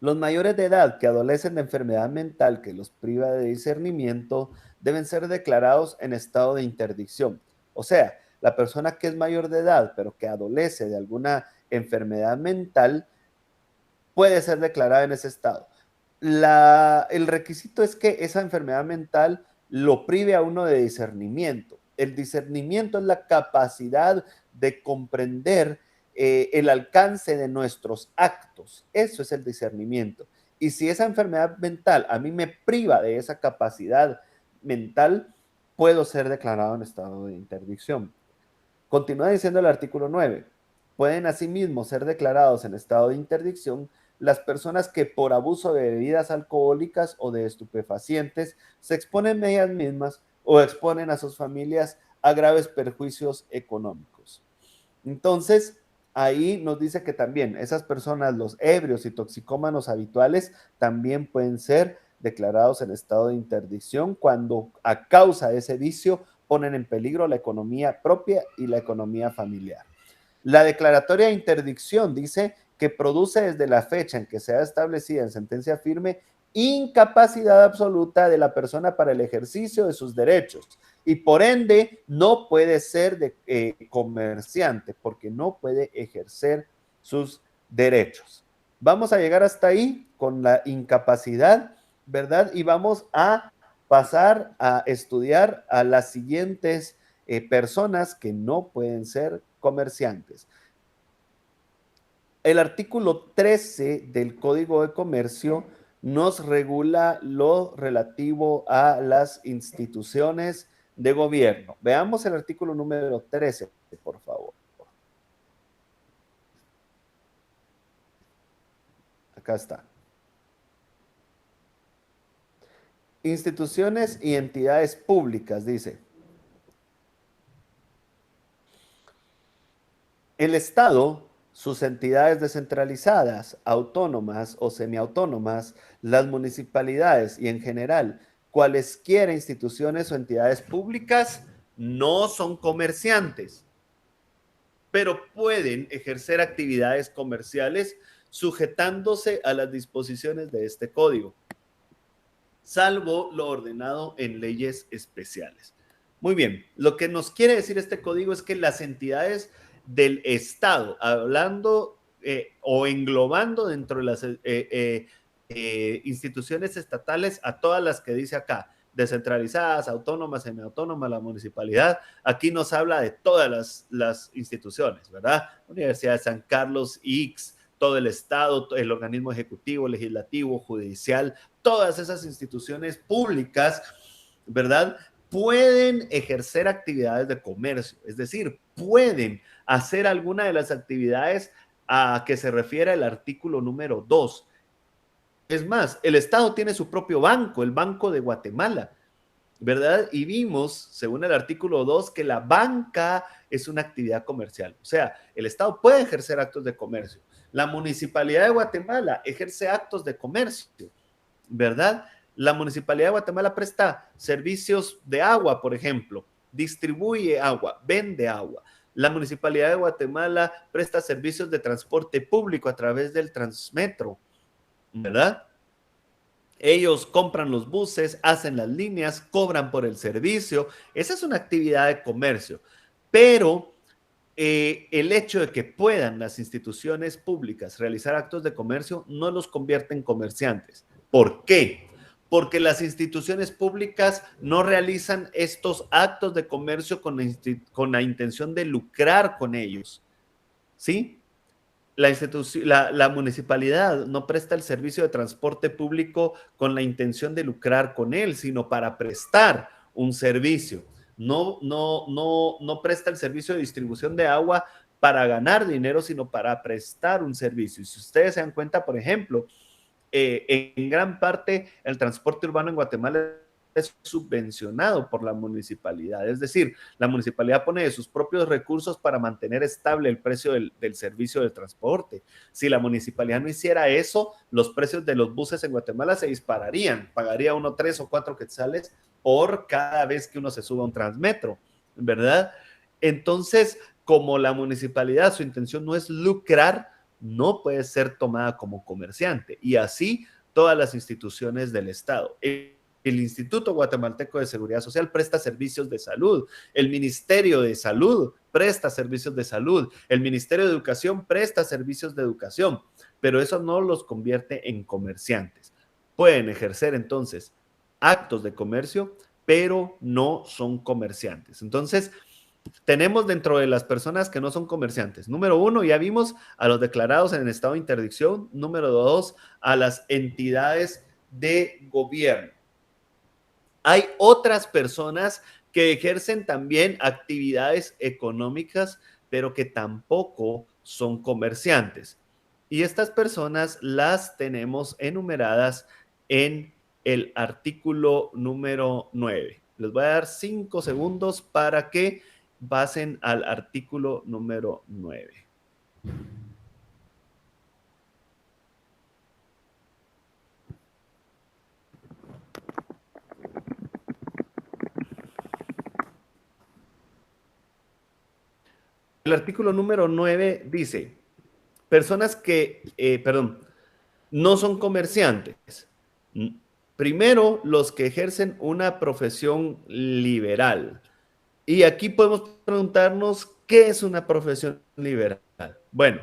los mayores de edad que adolecen de enfermedad mental que los priva de discernimiento deben ser declarados en estado de interdicción. O sea, la persona que es mayor de edad pero que adolece de alguna enfermedad mental puede ser declarada en ese estado. El requisito es que esa enfermedad mental lo prive a uno de discernimiento. El discernimiento es la capacidad de comprender el alcance de nuestros actos. Eso es el discernimiento. Y si esa enfermedad mental a mí me priva de esa capacidad mental, puedo ser declarado en estado de interdicción. Continúa diciendo el artículo 9. Pueden asimismo ser declarados en estado de interdicción las personas que por abuso de bebidas alcohólicas o de estupefacientes se exponen ellas mismas o exponen a sus familias a graves perjuicios económicos. Entonces, ahí nos dice que también esas personas, los ebrios y toxicómanos habituales, también pueden ser declarados en estado de interdicción cuando a causa de ese vicio ponen en peligro la economía propia y la economía familiar. La declaratoria de interdicción dice que produce desde la fecha en que sea establecida en sentencia firme incapacidad absoluta de la persona para el ejercicio de sus derechos y por ende no puede ser comerciante porque no puede ejercer sus derechos. Vamos a llegar hasta ahí con la incapacidad, ¿verdad? Y vamos a pasar a estudiar a las siguientes personas que no pueden ser comerciantes. El artículo 13 del Código de Comercio nos regula lo relativo a las instituciones de gobierno. Veamos el artículo número 13, por favor. Acá está. Instituciones y entidades públicas, dice. El Estado, sus entidades descentralizadas, autónomas o semiautónomas, las municipalidades y en general cualesquiera instituciones o entidades públicas no son comerciantes, pero pueden ejercer actividades comerciales sujetándose a las disposiciones de este código, salvo lo ordenado en leyes especiales. Muy bien, lo que nos quiere decir este código es que las entidades del Estado, hablando o englobando dentro de las instituciones estatales a todas las que dice acá, descentralizadas, autónomas, semiautónomas, la municipalidad, aquí nos habla de todas las instituciones, ¿verdad? Universidad de San Carlos, IX, todo el Estado, el organismo ejecutivo, legislativo, judicial, todas esas instituciones públicas, ¿verdad? Pueden ejercer actividades de comercio, es decir, pueden hacer alguna de las actividades a que se refiere el artículo número 2. Es más, el Estado tiene su propio banco, el Banco de Guatemala, ¿verdad? Y vimos, según el artículo 2, que la banca es una actividad comercial. O sea, el Estado puede ejercer actos de comercio. La Municipalidad de Guatemala ejerce actos de comercio, ¿verdad? La Municipalidad de Guatemala presta servicios de agua, por ejemplo, distribuye agua, vende agua. La Municipalidad de Guatemala presta servicios de transporte público a través del Transmetro, ¿verdad? Ellos compran los buses, hacen las líneas, cobran por el servicio. Esa es una actividad de comercio. Pero el hecho de que puedan las instituciones públicas realizar actos de comercio no los convierte en comerciantes. ¿Por qué? Porque las instituciones públicas no realizan estos actos de comercio con la intención de lucrar con ellos. ¿Sí? La municipalidad no presta el servicio de transporte público con la intención de lucrar con él, sino para prestar un servicio. No presta el servicio de distribución de agua para ganar dinero, sino para prestar un servicio. Y si ustedes se dan cuenta, por ejemplo, en gran parte el transporte urbano en Guatemala es subvencionado por la municipalidad. Es decir, la municipalidad pone de sus propios recursos para mantener estable el precio del servicio de transporte. Si la municipalidad no hiciera eso, los precios de los buses en Guatemala se dispararían. Pagaría uno 3 o 4 quetzales por cada vez que uno se suba a un Transmetro, ¿verdad? Entonces, como la municipalidad, su intención no es lucrar, no puede ser tomada como comerciante. Y así todas las instituciones del Estado. El Instituto Guatemalteco de Seguridad Social presta servicios de salud, el Ministerio de Salud presta servicios de salud, el Ministerio de Educación presta servicios de educación, pero eso no los convierte en comerciantes. Pueden ejercer entonces actos de comercio, pero no son comerciantes. Entonces, tenemos dentro de las personas que no son comerciantes. Número uno, ya vimos a los declarados en estado de interdicción. Número dos, a las entidades de gobierno. Hay otras personas que ejercen también actividades económicas, pero que tampoco son comerciantes. Y estas personas las tenemos enumeradas en el artículo número 9. Les voy a dar 5 segundos para que pasen al artículo número 9. El artículo número 9 dice, personas que, no son comerciantes. Primero, los que ejercen una profesión liberal. Y aquí podemos preguntarnos, ¿qué es una profesión liberal? Bueno,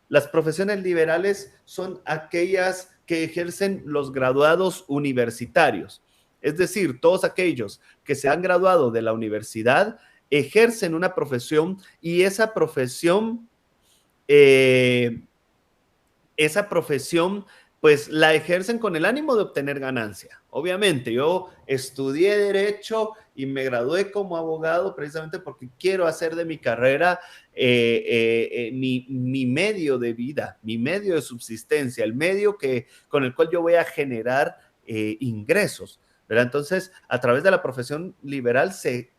las profesiones liberales son aquellas que ejercen los graduados universitarios. Es decir, todos aquellos que se han graduado de la universidad ejercen una profesión y eh, esa profesión pues la ejercen con el ánimo de obtener ganancia. Obviamente, yo estudié derecho y me gradué como abogado precisamente porque quiero hacer de mi carrera mi medio de vida, mi medio de subsistencia, el medio con el cual yo voy a generar ingresos, ¿verdad? Entonces, a través de la profesión liberal se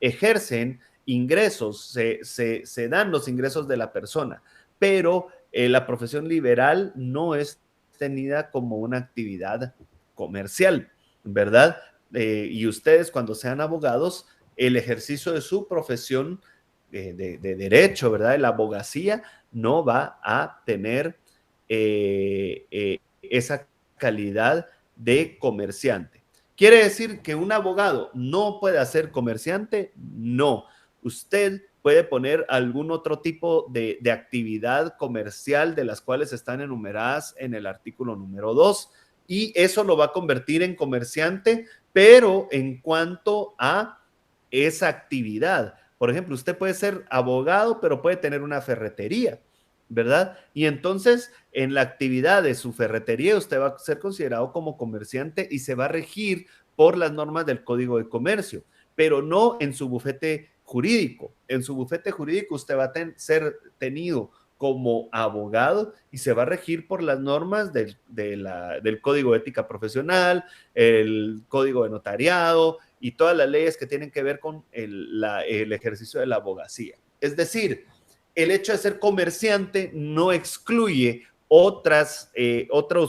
ejercen ingresos, se dan los ingresos de la persona, pero la profesión liberal no es tenida como una actividad comercial, ¿verdad? Y ustedes cuando sean abogados, el ejercicio de su profesión de derecho, ¿verdad? De la abogacía, no va a tener esa calidad de comerciante. ¿Quiere decir que un abogado no puede ser comerciante? No. Usted puede poner algún otro tipo de actividad comercial de las cuales están enumeradas en el artículo número 2 y eso lo va a convertir en comerciante, pero en cuanto a esa actividad. Por ejemplo, usted puede ser abogado, pero puede tener una ferretería, ¿verdad? Y entonces en la actividad de su ferretería usted va a ser considerado como comerciante y se va a regir por las normas del Código de Comercio, pero no en su bufete jurídico. En su bufete jurídico usted va a ser tenido como abogado y se va a regir por las normas del Código de Ética Profesional, el Código de Notariado y todas las leyes que tienen que ver con el ejercicio de la abogacía. Es decir, el hecho de ser comerciante no excluye otros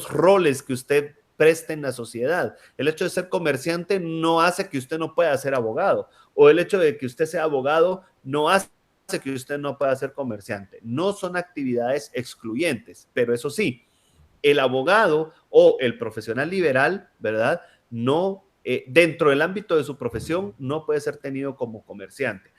roles que usted preste en la sociedad. El hecho de ser comerciante no hace que usted no pueda ser abogado, o el hecho de que usted sea abogado no hace que usted no pueda ser comerciante. No son actividades excluyentes, pero eso sí, el abogado o el profesional liberal, ¿verdad? No, dentro del ámbito de su profesión, no puede ser tenido como comerciante.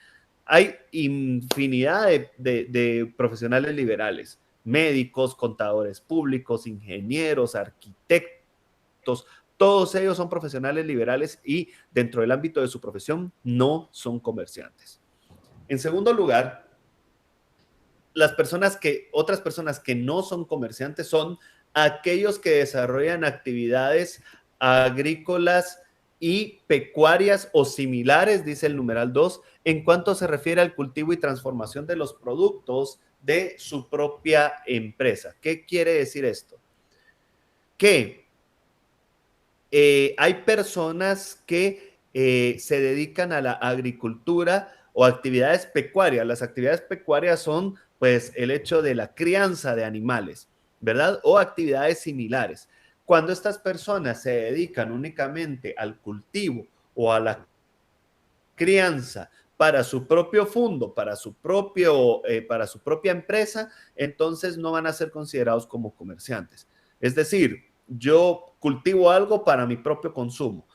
Hay infinidad de profesionales liberales, médicos, contadores públicos, ingenieros, arquitectos, todos ellos son profesionales liberales y dentro del ámbito de su profesión no son comerciantes. En segundo lugar, otras personas que no son comerciantes son aquellos que desarrollan actividades agrícolas y pecuarias o similares, dice el numeral 2, en cuanto se refiere al cultivo y transformación de los productos de su propia empresa. ¿Qué quiere decir esto? Que hay personas que se dedican a la agricultura o actividades pecuarias. Las actividades pecuarias son pues el hecho de la crianza de animales, ¿verdad? O actividades similares. Cuando estas personas se dedican únicamente al cultivo o a la crianza para su propio fondo, para su propia empresa, entonces no van a ser considerados como comerciantes. Es decir, yo cultivo algo para mi propio consumo,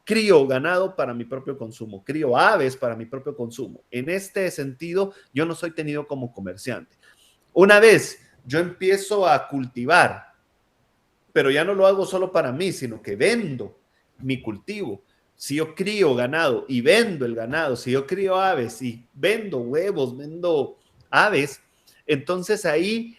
crío ganado para mi propio consumo, crío aves para mi propio consumo. En este sentido, yo no soy tenido como comerciante. Una vez yo empiezo a cultivar, pero ya no lo hago solo para mí, sino que vendo mi cultivo. Si yo crío ganado y vendo el ganado, si yo crío aves y vendo huevos, vendo aves, entonces ahí,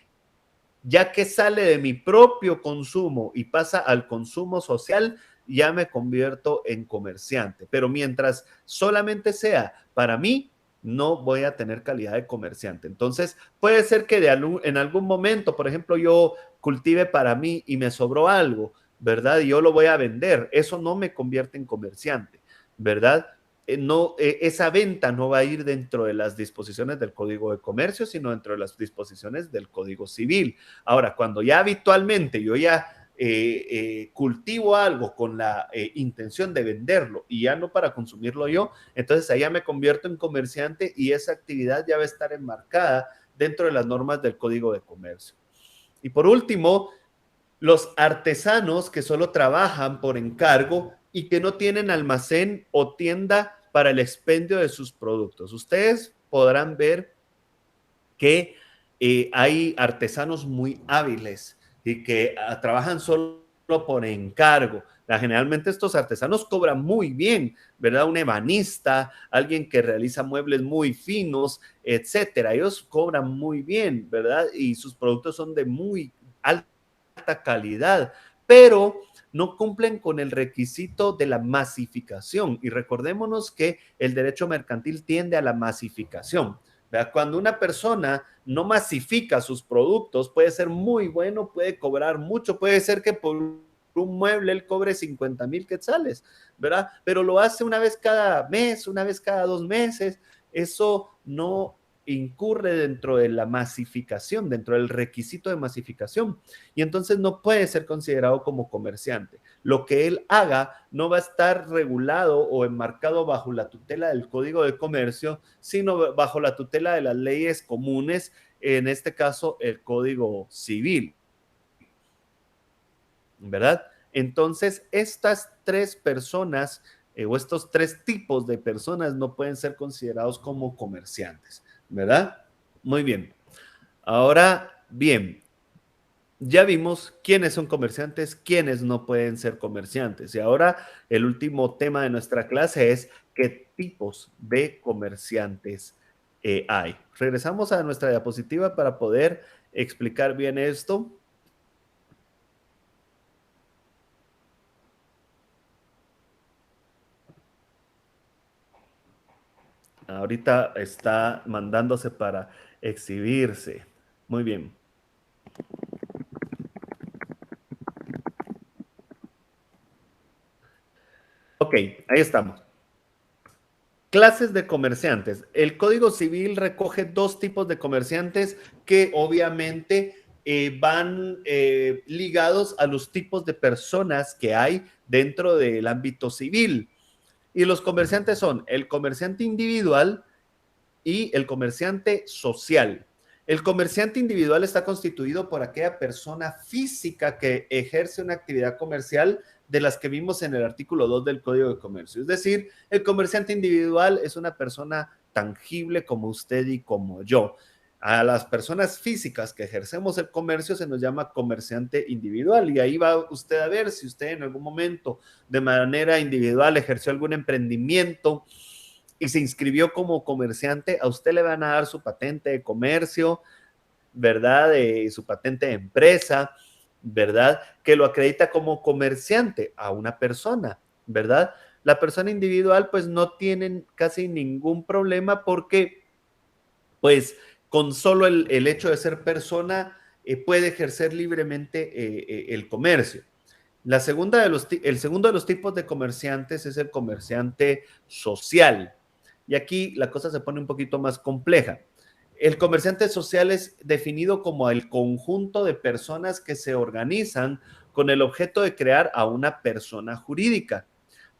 ya que sale de mi propio consumo y pasa al consumo social, ya me convierto en comerciante. Pero mientras solamente sea para mí, no voy a tener calidad de comerciante. Entonces, puede ser que en algún momento, por ejemplo, yo cultive para mí y me sobró algo, ¿verdad? Y yo lo voy a vender. Eso no me convierte en comerciante, ¿verdad? No, esa venta no va a ir dentro de las disposiciones del Código de Comercio, sino dentro de las disposiciones del Código Civil. Ahora, cuando ya habitualmente yo ya cultivo algo con la intención de venderlo y ya no para consumirlo yo, entonces allá me convierto en comerciante y esa actividad ya va a estar enmarcada dentro de las normas del Código de Comercio. Y por último, los artesanos que solo trabajan por encargo y que no tienen almacén o tienda para el expendio de sus productos. Ustedes podrán ver que hay artesanos muy hábiles y que trabajan solo por encargo. Generalmente estos artesanos cobran muy bien, ¿verdad? Un ebanista, alguien que realiza muebles muy finos, etcétera. Ellos cobran muy bien, ¿verdad? Y sus productos son de muy alta calidad, pero no cumplen con el requisito de la masificación. Y recordémonos que el derecho mercantil tiende a la masificación. ¿Verdad? Cuando una persona no masifica sus productos, puede ser muy bueno, puede cobrar mucho, puede ser que por un mueble él cobre 50,000 quetzales, ¿verdad? Pero lo hace una vez cada mes, una vez cada 2 meses. Eso no incurre dentro de la masificación, dentro del requisito de masificación, y entonces no puede ser considerado como comerciante. Lo que él haga no va a estar regulado o enmarcado bajo la tutela del Código de Comercio, sino bajo la tutela de las leyes comunes, en este caso el Código Civil, ¿verdad? Entonces, estas tres personas o estos tres tipos de personas no pueden ser considerados como comerciantes, ¿verdad? Muy bien. Ahora, bien, ya vimos quiénes son comerciantes, quiénes no pueden ser comerciantes. Y ahora el último tema de nuestra clase es qué tipos de comerciantes hay. Regresamos a nuestra diapositiva para poder explicar bien esto. Ahorita está mandándose para exhibirse. Muy bien. Ok, ahí estamos. Clases de comerciantes. El Código Civil recoge dos tipos de comerciantes que obviamente van ligados a los tipos de personas que hay dentro del ámbito civil. Y los comerciantes son el comerciante individual y el comerciante social. El comerciante individual está constituido por aquella persona física que ejerce una actividad comercial de las que vimos en el artículo 2 del Código de Comercio. Es decir, el comerciante individual es una persona tangible como usted y como yo. A las personas físicas que ejercemos el comercio se nos llama comerciante individual y ahí va usted a ver si usted en algún momento de manera individual ejerció algún emprendimiento y se inscribió como comerciante, a usted le van a dar su patente de comercio, ¿verdad? Su patente de empresa, ¿verdad? Que lo acredita como comerciante a una persona, ¿verdad? La persona individual pues no tiene casi ningún problema porque pues con solo el hecho de ser persona puede ejercer libremente el comercio. El segundo de los tipos de comerciantes es el comerciante social. Y aquí la cosa se pone un poquito más compleja. El comerciante social es definido como el conjunto de personas que se organizan con el objeto de crear a una persona jurídica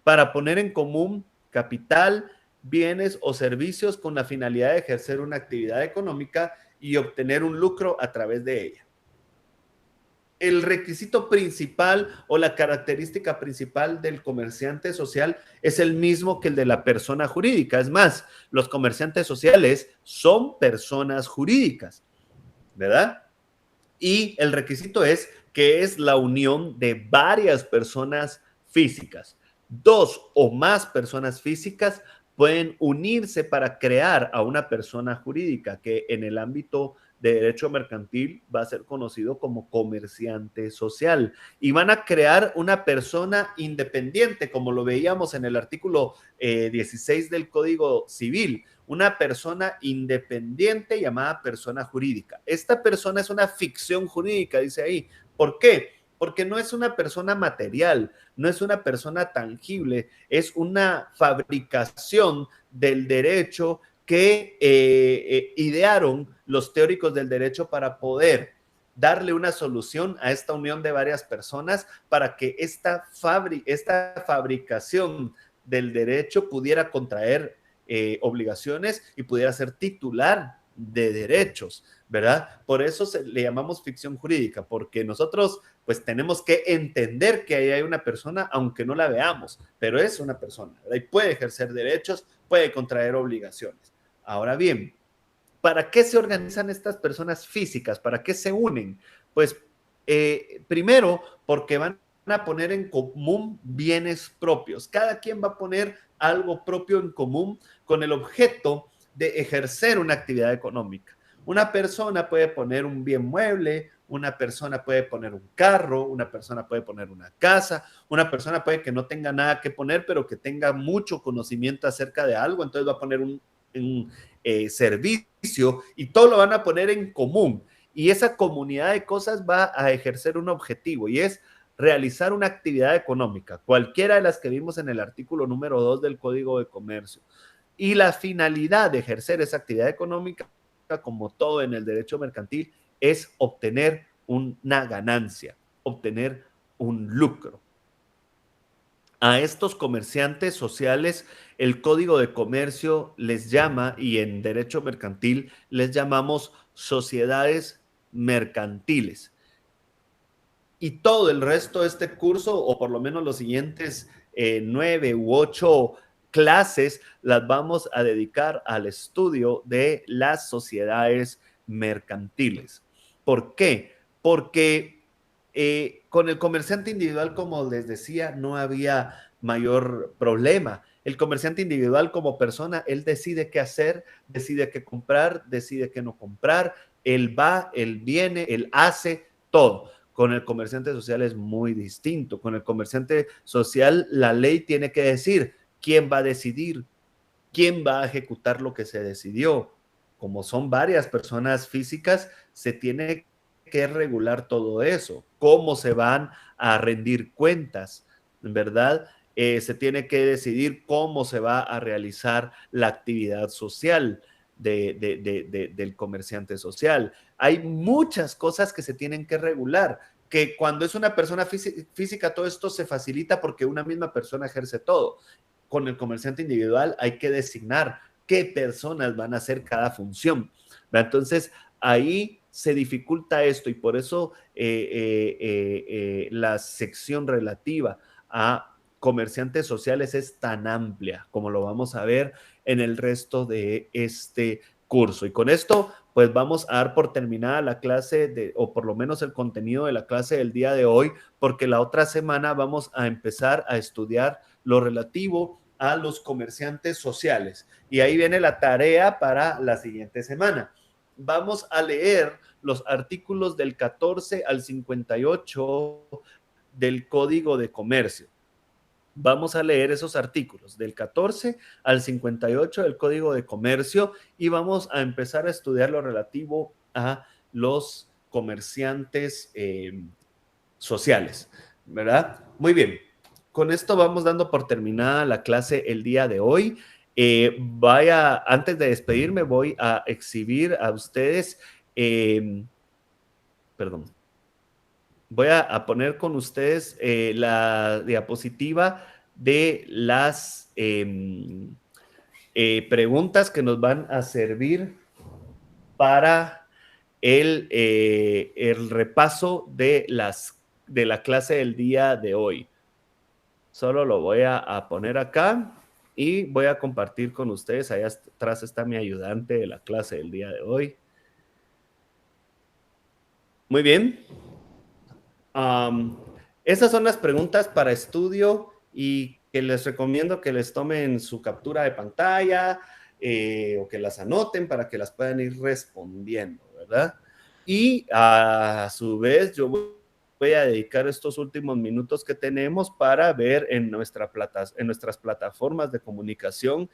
para poner en común capital, bienes o servicios con la finalidad de ejercer una actividad económica y obtener un lucro a través de ella. El requisito principal o la característica principal del comerciante social es el mismo que el de la persona jurídica. Es más, los comerciantes sociales son personas jurídicas, ¿verdad? Y el requisito es que es la unión de varias personas físicas. Dos o más personas físicas pueden unirse para crear a una persona jurídica que en el ámbito de derecho mercantil va a ser conocido como comerciante social y van a crear una persona independiente, como lo veíamos en el artículo 16 del Código Civil, una persona independiente llamada persona jurídica. Esta persona es una ficción jurídica, dice ahí. ¿Por qué? Porque no es una persona material, no es una persona tangible, es una fabricación del derecho que idearon los teóricos del derecho para poder darle una solución a esta unión de varias personas para que esta fabricación del derecho pudiera contraer obligaciones y pudiera ser titular de derechos, ¿verdad? Por eso le llamamos ficción jurídica, porque nosotros pues tenemos que entender que ahí hay una persona, aunque no la veamos, pero es una persona, ¿verdad? Y puede ejercer derechos, puede contraer obligaciones. Ahora bien, ¿para qué se organizan estas personas físicas? ¿Para qué se unen? Pues primero, porque van a poner en común bienes propios. Cada quien va a poner algo propio en común con el objeto de ejercer una actividad económica. Una persona puede poner un bien mueble, una persona puede poner un carro, una persona puede poner una casa, una persona puede que no tenga nada que poner, pero que tenga mucho conocimiento acerca de algo, entonces va a poner un servicio y todo lo van a poner en común. Y esa comunidad de cosas va a ejercer un objetivo y es realizar una actividad económica, cualquiera de las que vimos en el artículo número 2 del Código de Comercio. Y la finalidad de ejercer esa actividad económica, como todo en el derecho mercantil, es obtener una ganancia, obtener un lucro. A estos comerciantes sociales el Código de Comercio les llama, y en derecho mercantil les llamamos sociedades mercantiles. Y todo el resto de este curso, o por lo menos los siguientes 9 u 8 clases, las vamos a dedicar al estudio de las sociedades mercantiles. ¿Por qué? Porque con el comerciante individual, como les decía, no había mayor problema. El comerciante individual como persona, él decide qué hacer, decide qué comprar, decide qué no comprar, Él va, él viene, él hace todo. Con el comerciante social es muy distinto. Con el comerciante social, la ley tiene que decir quién va a decidir, quién va a ejecutar lo que se decidió. Como son varias personas físicas, se tiene que regular todo eso, cómo se van a rendir cuentas, ¿verdad? Se tiene que decidir cómo se va a realizar la actividad social del comerciante social. Hay muchas cosas que se tienen que regular, que cuando es una persona física todo esto se facilita porque una misma persona ejerce todo. Con el comerciante individual hay que designar qué personas van a hacer cada función. Entonces, ahí se dificulta esto y por eso la sección relativa a comerciantes sociales es tan amplia como lo vamos a ver en el resto de este curso. Y con esto, pues vamos a dar por terminada la clase o por lo menos el contenido de la clase del día de hoy, porque la otra semana vamos a empezar a estudiar lo relativo a los comerciantes sociales. Y ahí viene la tarea para la siguiente semana. Vamos a leer los artículos del 14 al 58 del Código de Comercio. Vamos a leer esos artículos del 14 al 58 del Código de Comercio y vamos a empezar a estudiar lo relativo a los comerciantes sociales, ¿verdad? Muy bien. Con esto vamos dando por terminada la clase el día de hoy. Antes de despedirme, voy a exhibir a ustedes, perdón, voy a poner con ustedes la diapositiva de las preguntas que nos van a servir para el repaso de la clase del día de hoy. Solo lo voy a poner acá y voy a compartir con ustedes. Allá atrás está mi ayudante de la clase del día de hoy. Muy bien. Esas son las preguntas para estudio y que les recomiendo que les tomen su captura de pantalla o que las anoten para que las puedan ir respondiendo, ¿verdad? Y a su vez yo voy a dedicar estos últimos minutos que tenemos para ver en nuestras plataformas de comunicación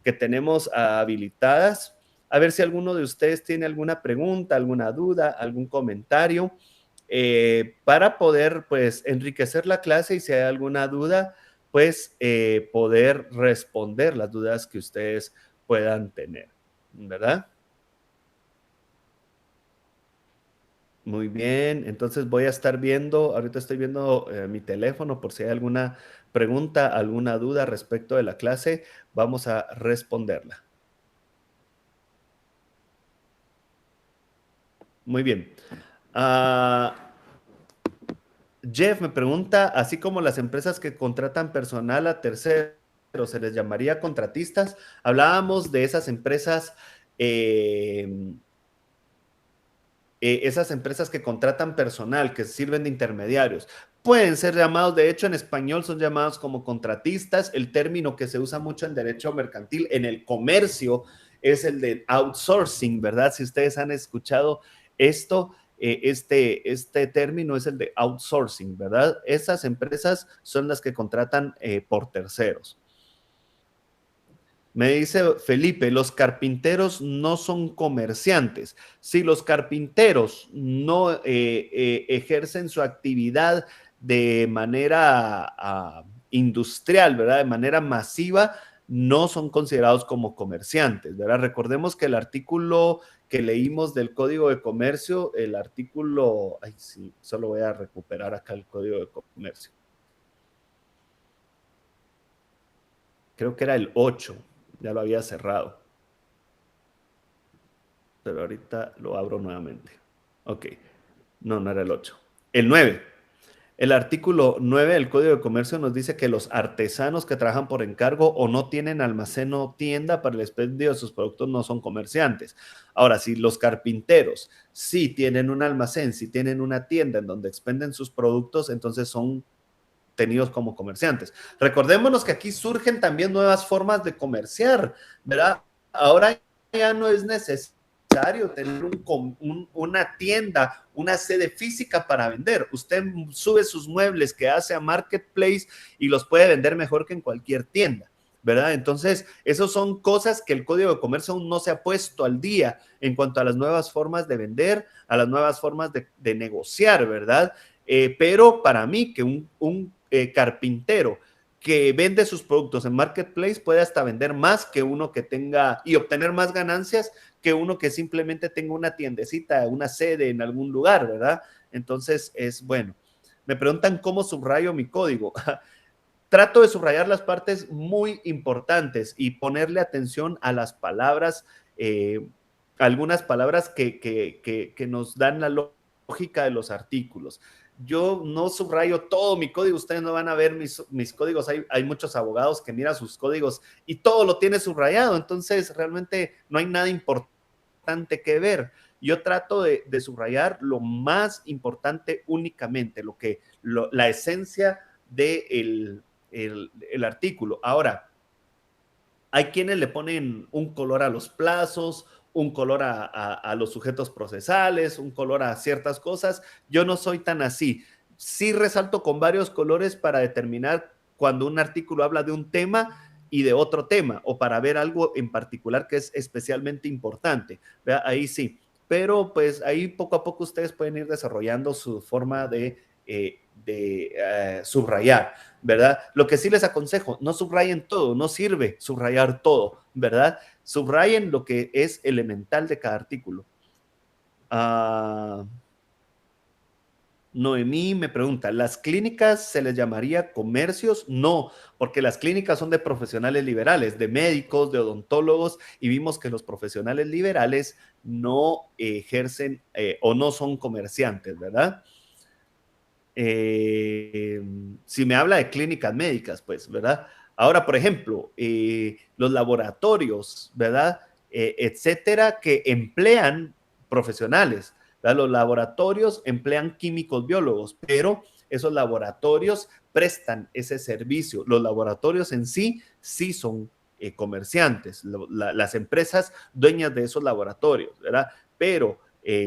que tenemos habilitadas, a ver si alguno de ustedes tiene alguna pregunta, alguna duda, algún comentario, para poder pues enriquecer la clase y si hay alguna duda, pues poder responder las dudas que ustedes puedan tener, ¿verdad? Muy bien, entonces voy a estar viendo, ahorita estoy viendo mi teléfono por si hay alguna pregunta, alguna duda respecto de la clase, vamos a responderla. Muy bien. Jeff me pregunta, así como las empresas que contratan personal a terceros, ¿se les llamaría contratistas? Hablábamos de eh, esas empresas que contratan personal, que sirven de intermediarios. Pueden ser llamados, de hecho en español son llamados como contratistas. El término que se usa mucho en derecho mercantil, en el comercio, es el de outsourcing, ¿verdad? Si ustedes han escuchado esto, este término es el de outsourcing, ¿verdad? Esas empresas son las que contratan por terceros. Me dice Felipe, los carpinteros no son comerciantes. Si los carpinteros no ejercen su actividad de manera industrial, ¿verdad? De manera masiva, no son considerados como comerciantes, ¿verdad? Recordemos que el artículo que leímos del Código de Comercio, el artículo, ay, sí, solo voy a recuperar acá el Código de Comercio. Creo que era el 8, ya lo había cerrado. Pero ahorita lo abro nuevamente. Ok, no era el 8. El 9. El artículo 9 del Código de Comercio nos dice que los artesanos que trabajan por encargo o no tienen almacén o tienda para el expendio de sus productos no son comerciantes. Ahora, si los carpinteros sí tienen un almacén, si tienen una tienda en donde expenden sus productos, entonces son tenidos como comerciantes. Recordémonos que aquí surgen también nuevas formas de comerciar, ¿verdad? Ahora ya no es necesario necesario tener una tienda, una sede física para vender. Usted sube sus muebles que hace a Marketplace y los puede vender mejor que en cualquier tienda, ¿verdad? Entonces, esas son cosas que el Código de Comercio aún no se ha puesto al día en cuanto a las nuevas formas de vender, a las nuevas formas de negociar, ¿verdad? Pero para mí, que un carpintero que vende sus productos en Marketplace puede hasta vender más que uno que tenga y obtener más ganancias que uno que simplemente tenga una tiendecita, una sede en algún lugar, ¿verdad? Entonces es bueno. Me preguntan cómo subrayo mi código. Trato de subrayar las partes muy importantes y ponerle atención a las palabras, algunas palabras que nos dan la lógica de los artículos. Yo no subrayo todo mi código, ustedes no van a ver mis códigos, hay muchos abogados que miran sus códigos y todo lo tiene subrayado, entonces realmente no hay nada importante que ver. Yo trato de subrayar lo más importante únicamente, la esencia del el artículo. Ahora, hay quienes le ponen un color a los plazos, un color a los sujetos procesales, un color a ciertas cosas. Yo no soy tan así. Sí resalto con varios colores para determinar cuando un artículo habla de un tema y de otro tema, o para ver algo en particular que es especialmente importante. ¿Vea? Ahí sí. Pero pues ahí poco a poco ustedes pueden ir desarrollando su forma de subrayar. ¿Verdad? Lo que sí les aconsejo, no subrayen todo, no sirve subrayar todo, ¿verdad? Subrayen lo que es elemental de cada artículo. Uh, Noemí me pregunta, ¿las clínicas se les llamaría comercios? No, porque las clínicas son de profesionales liberales, de médicos, de odontólogos, y vimos que los profesionales liberales no ejercen o no son comerciantes, ¿verdad? Si me habla de clínicas médicas, pues, ¿verdad? Ahora, por ejemplo, los laboratorios, ¿verdad? Etcétera, que emplean profesionales, ¿verdad? Los laboratorios emplean químicos biólogos, pero esos laboratorios prestan ese servicio. Los laboratorios en sí sí son comerciantes, las empresas dueñas de esos laboratorios, ¿verdad? Pero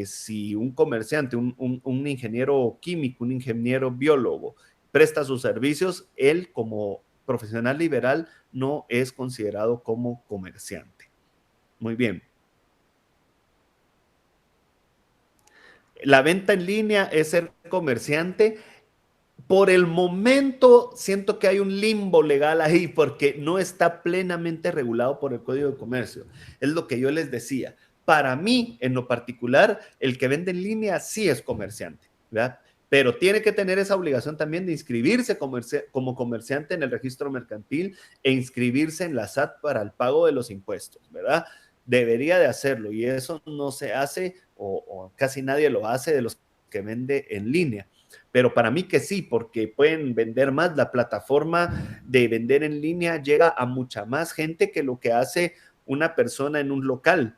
si un comerciante, un ingeniero químico, un ingeniero biólogo presta sus servicios, él como profesional liberal no es considerado como comerciante. Muy bien. La venta en línea es ser comerciante. Por el momento siento que hay un limbo legal ahí porque no está plenamente regulado por el Código de Comercio. Es lo que yo les decía. Para mí, en lo particular, el que vende en línea sí es comerciante, ¿verdad? Pero tiene que tener esa obligación también de inscribirse como comerciante en el registro mercantil e inscribirse en la SAT para el pago de los impuestos, ¿verdad? Debería de hacerlo y eso no se hace o casi nadie lo hace de los que vende en línea. Pero para mí que sí, porque pueden vender más. La plataforma de vender en línea llega a mucha más gente que lo que hace una persona en un local,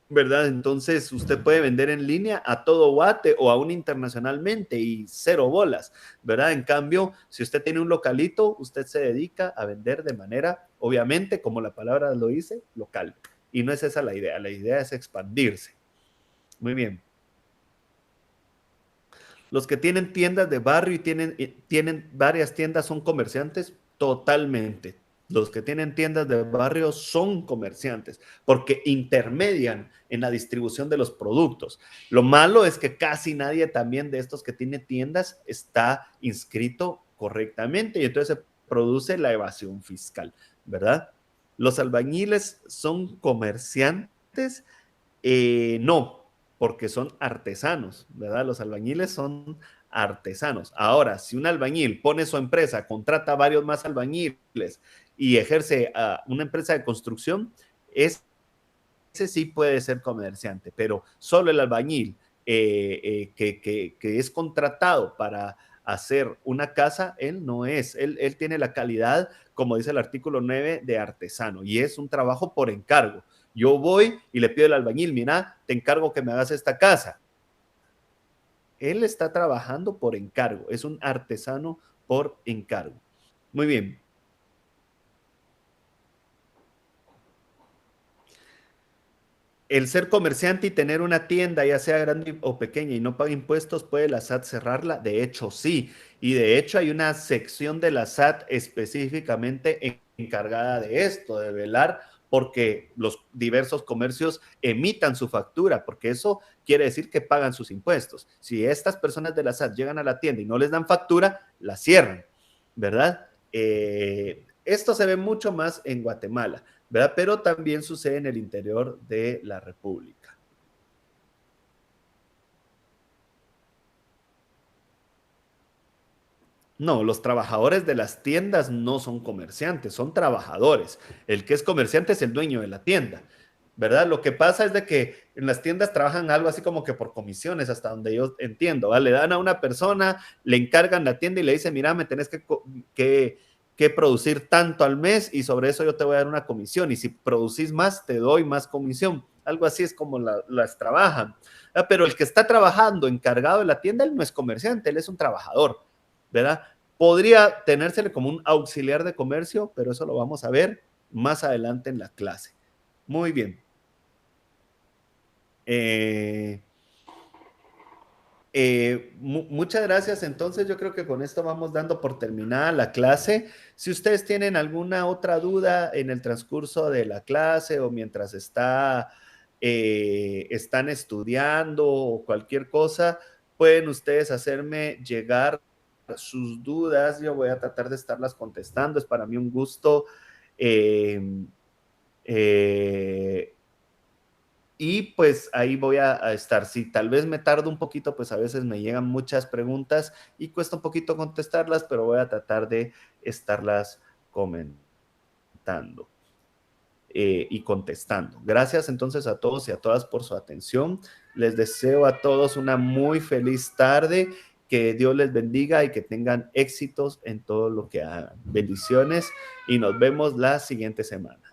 ¿verdad? Entonces usted puede vender en línea a todo guate o aún internacionalmente y cero bolas, ¿verdad? En cambio, si usted tiene un localito, usted se dedica a vender de manera, obviamente, como la palabra lo dice, local. Y no es esa la idea es expandirse. Muy bien. Los que tienen tiendas de barrio y tienen varias tiendas son comerciantes totalmente. Los que tienen tiendas de barrio son comerciantes porque intermedian en la distribución de los productos. Lo malo es que casi nadie también de estos que tiene tiendas está inscrito correctamente y entonces se produce la evasión fiscal, ¿verdad? Los albañiles son comerciantes, no, porque son artesanos, ¿verdad? Los albañiles son artesanos. Ahora, si un albañil pone su empresa, contrata varios más albañiles y ejerce una empresa de construcción, ese sí puede ser comerciante, pero solo el albañil que es contratado para hacer una casa, él no es, él tiene la calidad, como dice el artículo 9, de artesano y es un trabajo por encargo. Yo voy y le pido al albañil, mira, te encargo que me hagas esta casa. Él está trabajando por encargo, es un artesano por encargo. Muy bien. el ser comerciante y tener una tienda, ya sea grande o pequeña, y no paga impuestos, ¿puede la SAT cerrarla? De hecho, sí. Y de hecho hay una sección de la SAT específicamente encargada de esto, de velar porque los diversos comercios emitan su factura, porque eso quiere decir que pagan sus impuestos. Si estas personas de la SAT llegan a la tienda y no les dan factura, la cierran, ¿verdad? Esto se ve mucho más en Guatemala, ¿verdad? Pero también sucede en el interior de la República. No, los trabajadores de las tiendas no son comerciantes, son trabajadores. El que es comerciante es el dueño de la tienda, ¿verdad? Lo que pasa es de que en las tiendas trabajan algo así como que por comisiones, hasta donde yo entiendo, ¿vale? Le dan a una persona, le encargan la tienda y le dicen, mira, me tenés que producir tanto al mes y sobre eso yo te voy a dar una comisión y si producís más, te doy más comisión. Algo así es como las trabajan. Pero el que está trabajando encargado de la tienda, él no es comerciante, él es un trabajador, ¿verdad? Podría tenérsele como un auxiliar de comercio, pero eso lo vamos a ver más adelante en la clase. Muy bien. Eh, muchas gracias. Entonces, yo creo que con esto vamos dando por terminada la clase. Si ustedes tienen alguna otra duda en el transcurso de la clase o mientras están estudiando o cualquier cosa, pueden ustedes hacerme llegar sus dudas. Yo voy a tratar de estarlas contestando. Es para mí un gusto. Eh, eh, y pues ahí voy a estar. Si tal vez me tardo un poquito, pues a veces me llegan muchas preguntas y cuesta un poquito contestarlas, pero voy a tratar de estarlas comentando y contestando. Gracias entonces a todos y a todas por su atención. Les deseo a todos una muy feliz tarde. Que Dios les bendiga y que tengan éxitos en todo lo que hagan. Bendiciones y nos vemos la siguiente semana.